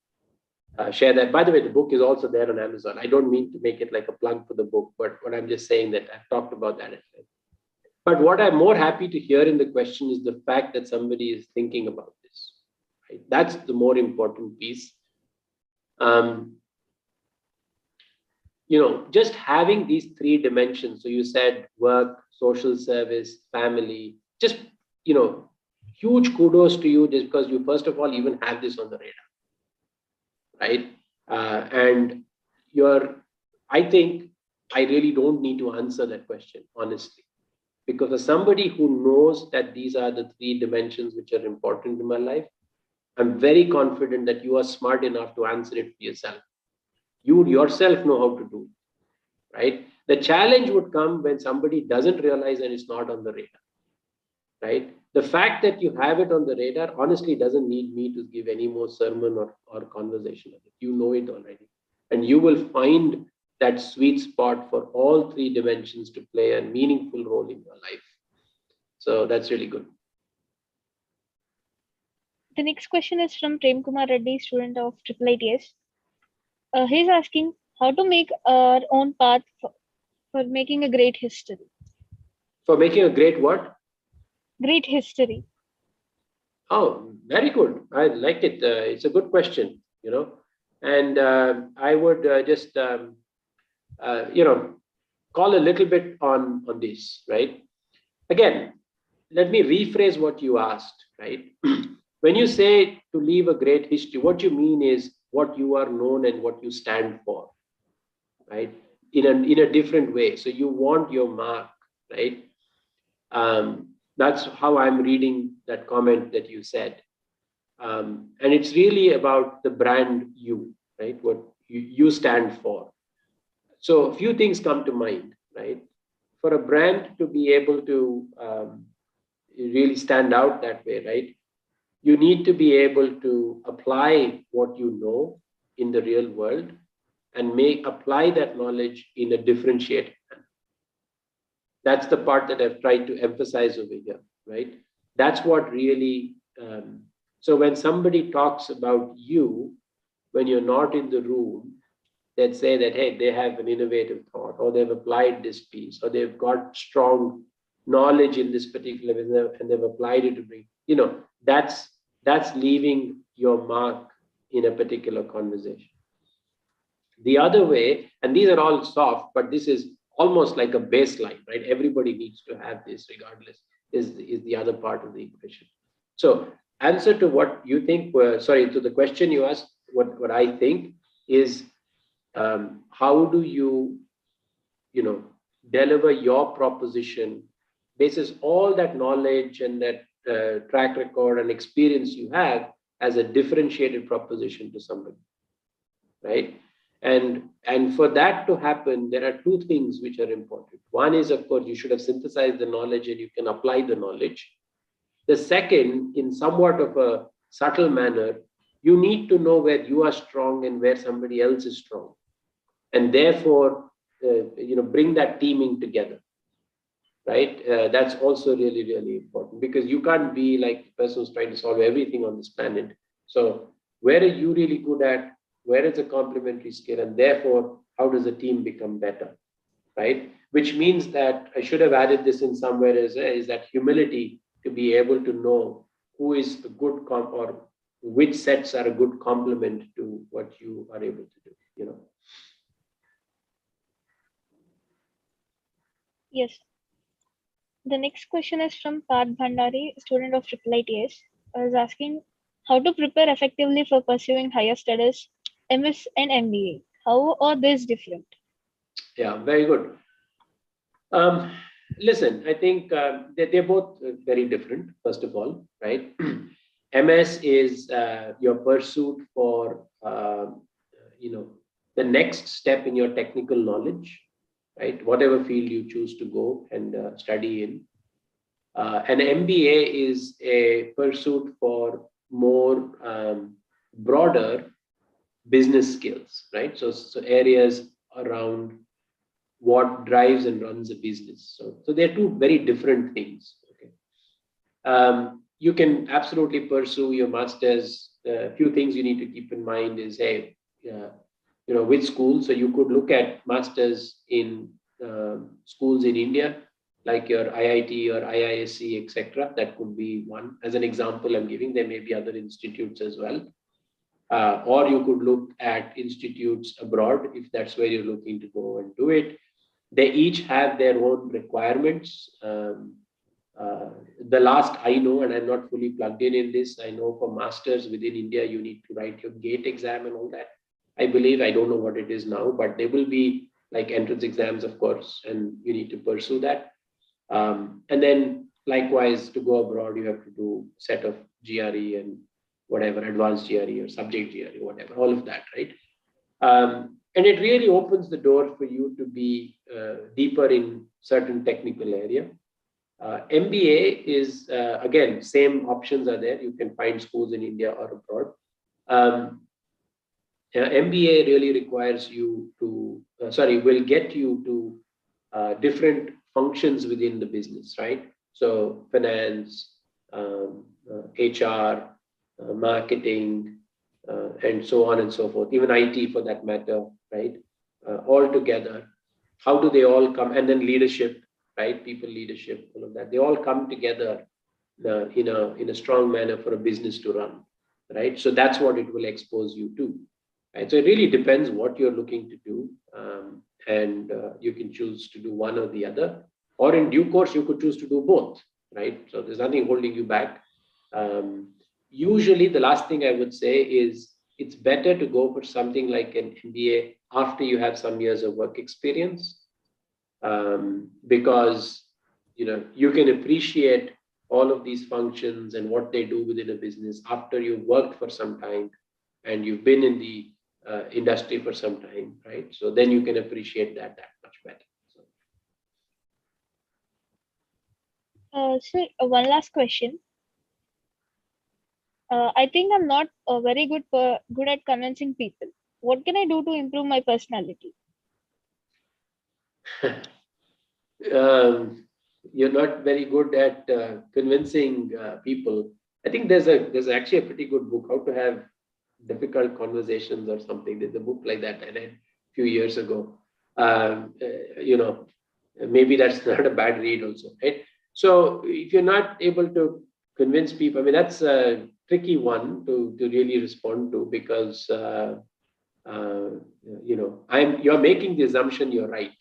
share that. By the way, the book is also there on Amazon. I don't mean to make it like a plug for the book, but what I'm just saying that I've talked about that. But what I'm more happy to hear in the question is the fact that somebody is thinking about this. Right? That's the more important piece. Just having these three dimensions. So you said work, social service, family, just, huge kudos to you just because you, first of all, even have this on the radar, right? And I think I really don't need to answer that question, honestly, because for somebody who knows that these are the three dimensions which are important in my life, I'm very confident that you are smart enough to answer it for yourself. You yourself know how to do it, right? The challenge would come when somebody doesn't realize and it's not on the radar, right? The fact that you have it on the radar honestly doesn't need me to give any more sermon or conversation. You know it already. And you will find that sweet spot for all three dimensions to play a meaningful role in your life. So that's really good. The next question is from Prem Kumar Reddy, student of IIIT. He's asking how to make our own path for making a great history. For making a great what? Great history. Oh, very good. I like it. It's a good question, and I would just, call a little bit on this, right? Again, let me rephrase what you asked, right? When you say to leave a great history, what you mean is what you are known and what you stand for, right? In a different way. So you want your mark, right? That's how I'm reading that comment that you said. And it's really about the brand you, right? What you stand for. So a few things come to mind, right? For a brand to be able to really stand out that way, right? You need to be able to apply what you know in the real world and apply that knowledge in a differentiated manner. That's the part that I've tried to emphasize over here, right? That's what really, so when somebody talks about you, when you're not in the room, they'd say that, hey, they have an innovative thought, or they've applied this piece, or they've got strong knowledge in this particular business and they've applied it to bring, that's leaving your mark in a particular conversation. The other way, and these are all soft, but this is almost like a baseline, right? Everybody needs to have this regardless, is the other part of the equation. So answer to what you think, to the question you asked, what I think is, how do you, deliver your proposition basis all that knowledge and that track record and experience you have as a differentiated proposition to somebody, right? And for that to happen, there are two things which are important. One is, of course, you should have synthesized the knowledge and you can apply the knowledge. The second, in somewhat of a subtle manner, you need to know where you are strong and where somebody else is strong. And therefore, bring that teaming together, right? That's also really, really important, because you can't be like the person who's trying to solve everything on this planet. So where are you really good at? Where is a complementary skill? And therefore, how does a team become better, right? Which means that I should have added this in somewhere is that humility to be able to know who is a good or which sets are a good complement to what you are able to do, Yes. The next question is from Parth Bhandari, student of IIIT. Is asking how to prepare effectively for pursuing higher studies, MS and MBA. How are these different? Yeah, very good. Listen, I think they're both very different, first of all, right? MS is your pursuit for, the next step in your technical knowledge, right? Whatever field you choose to go and study in. An MBA is a pursuit for more broader business skills, right? So areas around what drives and runs a business. So they're two very different things. Okay. You can absolutely pursue your master's. A few things you need to keep in mind is, hey, which school. So you could look at masters in schools in India, like your IIT or IISc, etc. That could be one. As an example I'm giving, there may be other institutes as well. Or you could look at institutes abroad if that's where you're looking to go and do it. They each have their own requirements. The last I know, and I'm not fully plugged in this, I know for masters within India, you need to write your GATE exam and all that. I believe, I don't know what it is now, but there will be like entrance exams, of course, and you need to pursue that. And then likewise, to go abroad, you have to do set of GRE and whatever, advanced GRE or subject GRE, whatever, all of that, right? And it really opens the door for you to be deeper in certain technical area. MBA is, again, same options are there. You can find schools in India or abroad. MBA really requires you to, will get you to different functions within the business, right? So finance, HR, marketing, and so on and so forth, even IT for that matter, right? All together, how do they all come? And then leadership, right? People leadership, all of that. They all come together in a strong manner for a business to run, right? So that's what it will expose you to, right? So it really depends what you're looking to do, and you can choose to do one or the other, or in due course you could choose to do both, right? So there's nothing holding you back. Usually the last thing I would say is it's better to go for something like an MBA after you have some years of work experience, because you can appreciate all of these functions and what they do within a business after you've worked for some time and you've been in the industry for some time, right? So then you can appreciate that much better. So one last question. I think I'm not very good at convincing people. What can I do to improve my personality? You're not very good at convincing people. I think there's actually a pretty good book, How to Have Difficult Conversations or something. There's a book like that I read a few years ago. Maybe that's not a bad read also, right? So if you're not able to convince people, I mean, that's a tricky one to really respond to, because you're making the assumption you're right,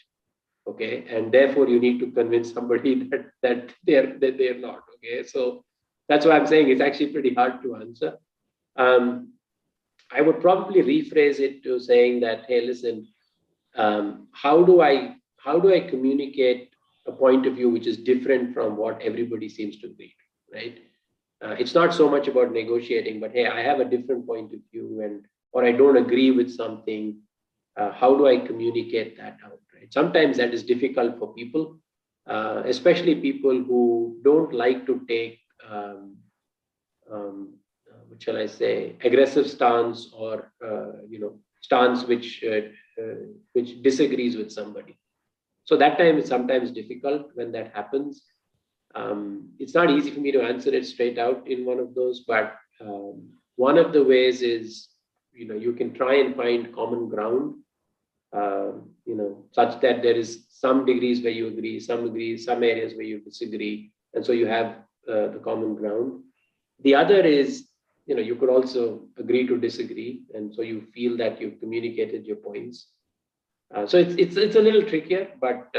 okay, and therefore you need to convince somebody that they're not, okay. So that's why I'm saying it's actually pretty hard to answer. I would probably rephrase it to saying that, hey, listen, how do I communicate a point of view which is different from what everybody seems to agree, right? It's not so much about negotiating, but hey, I have a different point of view, or I don't agree with something. How do I communicate that out, right? Sometimes that is difficult for people, especially people who don't like to take, what shall I say, aggressive stance, or stance which disagrees with somebody. So that time is sometimes difficult when that happens. It's not easy for me to answer it straight out in one of those, but one of the ways is, you can try and find common ground, such that there is some degrees where you agree, some areas where you disagree, and so you have the common ground. The other is, you could also agree to disagree, and so you feel that you've communicated your points. So it's a little trickier, but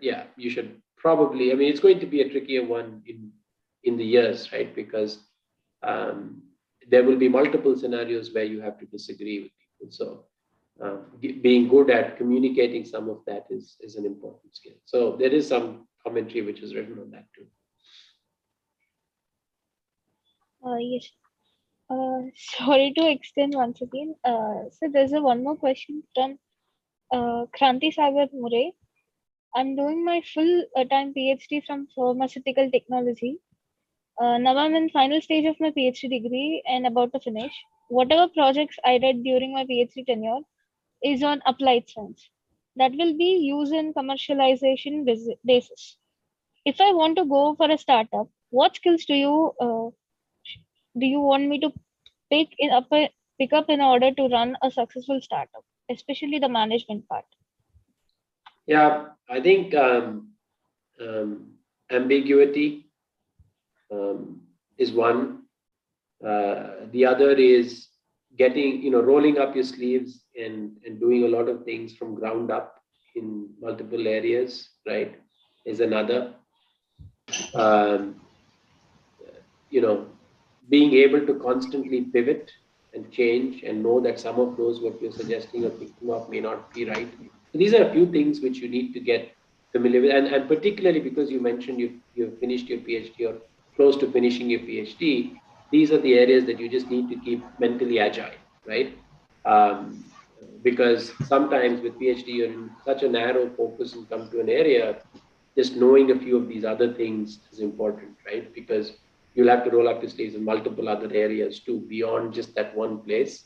yeah, you should probably. I mean, it's going to be a trickier one in the years, right? Because there will be multiple scenarios where you have to disagree with people. So being good at communicating some of that is an important skill. So there is some commentary which is written on that too. Yes. Sorry to extend once again. So there's one more question from Kranti Sagar Murray. I'm doing my full-time PhD from pharmaceutical technology. Now I'm in final stage of my PhD degree and about to finish. Whatever projects I did during my PhD tenure is on applied science. That will be used in commercialization basis. If I want to go for a startup, what skills do you want me to pick up in order to run a successful startup, especially the management part? Yeah, I think ambiguity is one. The other is rolling up your sleeves and doing a lot of things from ground up in multiple areas, right, is another. Being able to constantly pivot and change and know that some of those what you're suggesting or thinking of may not be right. So these are a few things which you need to get familiar with, and particularly because you mentioned you've finished your PhD or close to finishing your PhD, these are the areas that you just need to keep mentally agile, right? Because sometimes with PhD, you're in such a narrow focus and come to an area, just knowing a few of these other things is important, right? Because you'll have to roll up your sleeves in multiple other areas too, beyond just that one place.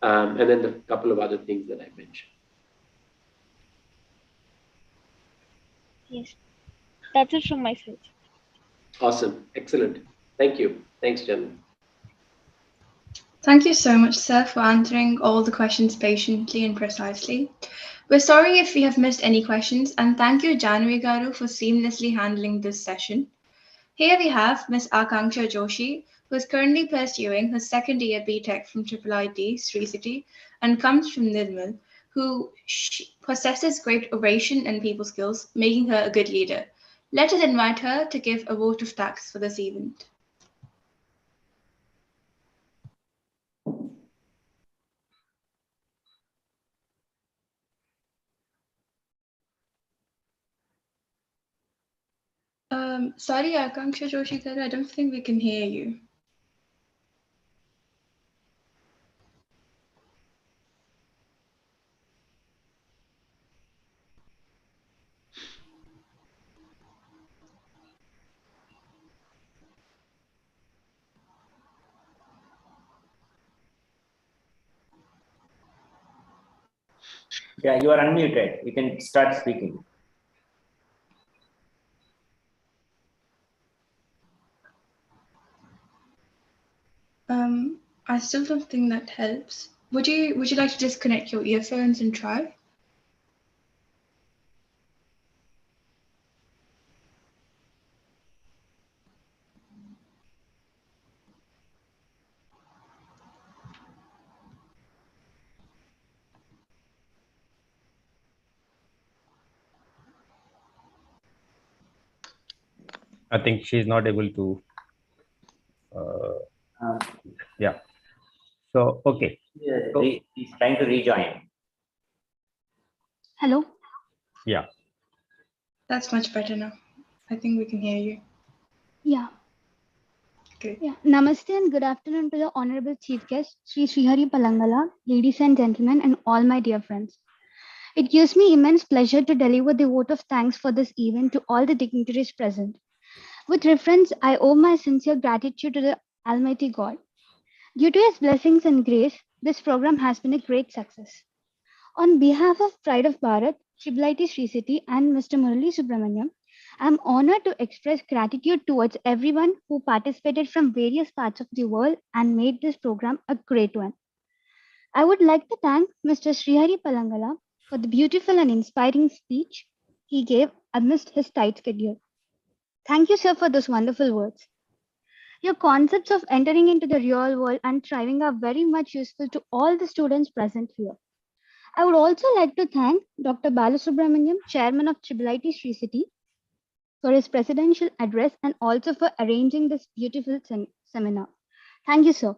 And then the couple of other things that I mentioned. Yes, that's it from my side. Awesome, excellent. Thank you. Thanks, Jen. Thank you so much, sir, for answering all the questions patiently and precisely. We're sorry if we have missed any questions, and thank you, Janvi Garu, for seamlessly handling this session. Here we have Ms. Akanksha Joshi, who is currently pursuing her second year BTech from IIIT, Sri City, and comes from Nirmal, who possesses great oration and people skills, making her a good leader. Let us invite her to give a vote of thanks for this event. Sorry, Akanksha Joshi, I don't think we can hear you. Yeah, you are unmuted. You can start speaking. I still don't think that helps. Would you like to disconnect your earphones and try? I think she's not able to. Yeah. So, okay. So, he's trying to rejoin. Hello. Yeah. That's much better now. I think we can hear you. Yeah. Okay. Yeah. Namaste and good afternoon to the Honorable Chief Guest, Srihari Palangala, ladies and gentlemen, and all my dear friends. It gives me immense pleasure to deliver the vote of thanks for this event to all the dignitaries present. With reference, I owe my sincere gratitude to the Almighty God. Due to His blessings and grace, this program has been a great success. On behalf of Pride of Bharath, IIIT Sri City, and Mr. Murali Subramaniam, I am honored to express gratitude towards everyone who participated from various parts of the world and made this program a great one. I would like to thank Mr. Srihari Palangala for the beautiful and inspiring speech he gave amidst his tight schedule. Thank you, sir, for those wonderful words. Your concepts of entering into the real world and thriving are very much useful to all the students present here. I would also like to thank Dr. Balasubramaniam, Chairman of IIIT Sri City, for his presidential address and also for arranging this beautiful seminar. Thank you, sir.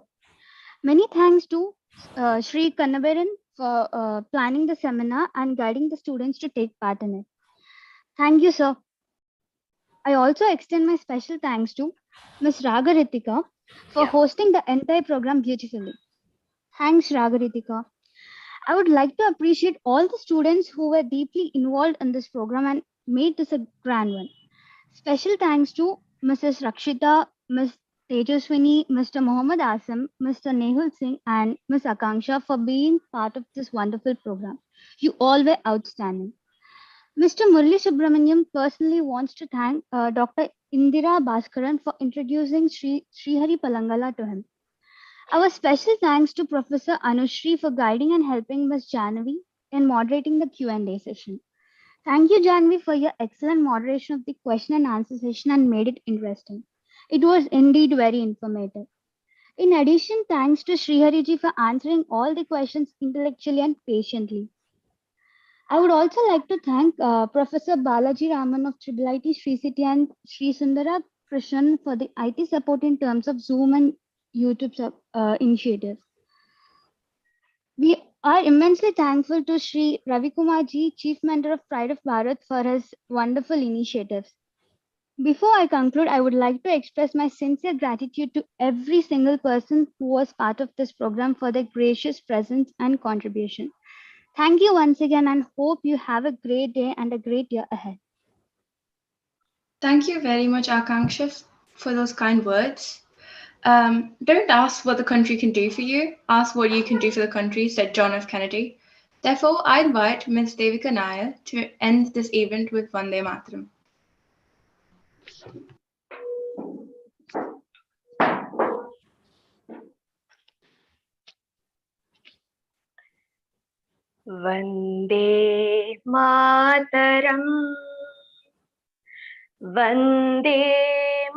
Many thanks to Sri Kannabaran for planning the seminar and guiding the students to take part in it. Thank you, sir. I also extend my special thanks to Ms. Ragaritika for hosting the entire program beautifully. Thanks, Ragaritika. I would like to appreciate all the students who were deeply involved in this program and made this a grand one. Special thanks to Mrs. Rakshita, Ms. Tejaswini, Mr. Mohammad Asam, Mr. Nehul Singh, and Ms. Akanksha for being part of this wonderful program. You all were outstanding. Mr. Murali Subramaniam personally wants to thank Dr. Indira Bhaskaran for introducing Srihari Palangala to him. Our special thanks to Professor Anushri for guiding and helping Ms. Janavi in moderating the Q&A session. Thank you, Janvi, for your excellent moderation of the question and answer session and made it interesting. It was indeed very informative. In addition, thanks to Srihariji for answering all the questions intellectually and patiently. I would also like to thank Professor Balaji Raman of IIIT Sri City and Sri Sundara Krishnan for the IT support in terms of Zoom and YouTube initiatives. We are immensely thankful to Sri Ravi Kumar Ji, Chief Mentor of Pride of Bharath, for his wonderful initiatives. Before I conclude, I would like to express my sincere gratitude to every single person who was part of this program for their gracious presence and contribution. Thank you once again and hope you have a great day and a great year ahead. Thank you very much, Akanksha, for those kind words. Don't ask what the country can do for you. Ask what you can do for the country, said John F. Kennedy. Therefore, I invite Ms. Devika Nair to end this event with Vande Mataram. Vande Mataram. Vande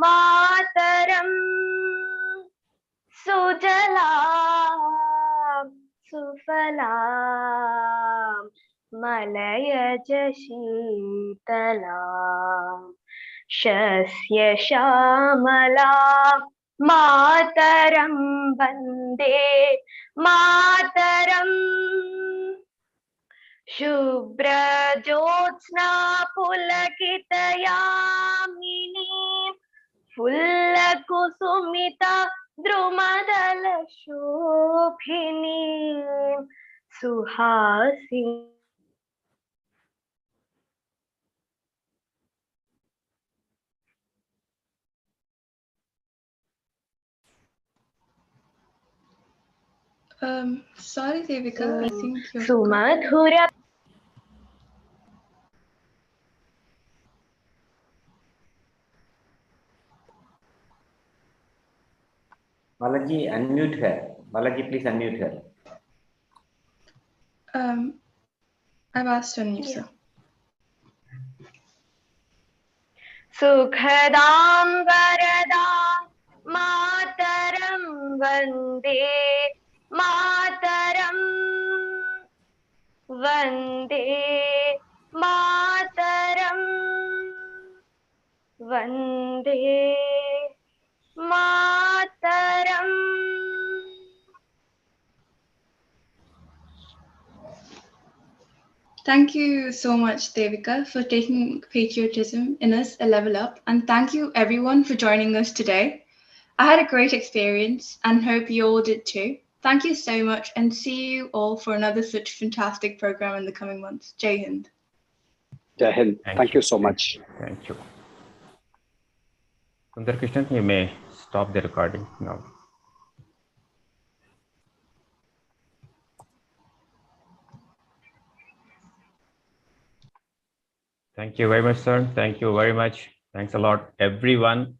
Mataram. Sujalam Sufalam Malayaj Sheetalam शस्य श्यामला मातरं Vande Mataram शुभ्रज्योत्स्ना पुलकितयामिनी फुल्लकुसुमिता द्रुमदलशोभिनी Suhasini Sorry, Devika, I think you're सुमधुर Balaji, unmute her. Balaji, please unmute her. I've asked to unmute, sir. सुखदां वरदां मातरं वन्दे मातरं वन्दे मातरं Vande Mataram Thank you so much, Devika, for taking patriotism in us a level up. And thank you, everyone, for joining us today. I had a great experience and hope you all did too. Thank you so much and see you all for another such fantastic program in the coming months. Jai Hind. Jai Hind. Thank you so much. Thank you. Sundar Krishnan, you may stop the recording now. Thank you very much, sir. Thank you very much. Thanks a lot, everyone.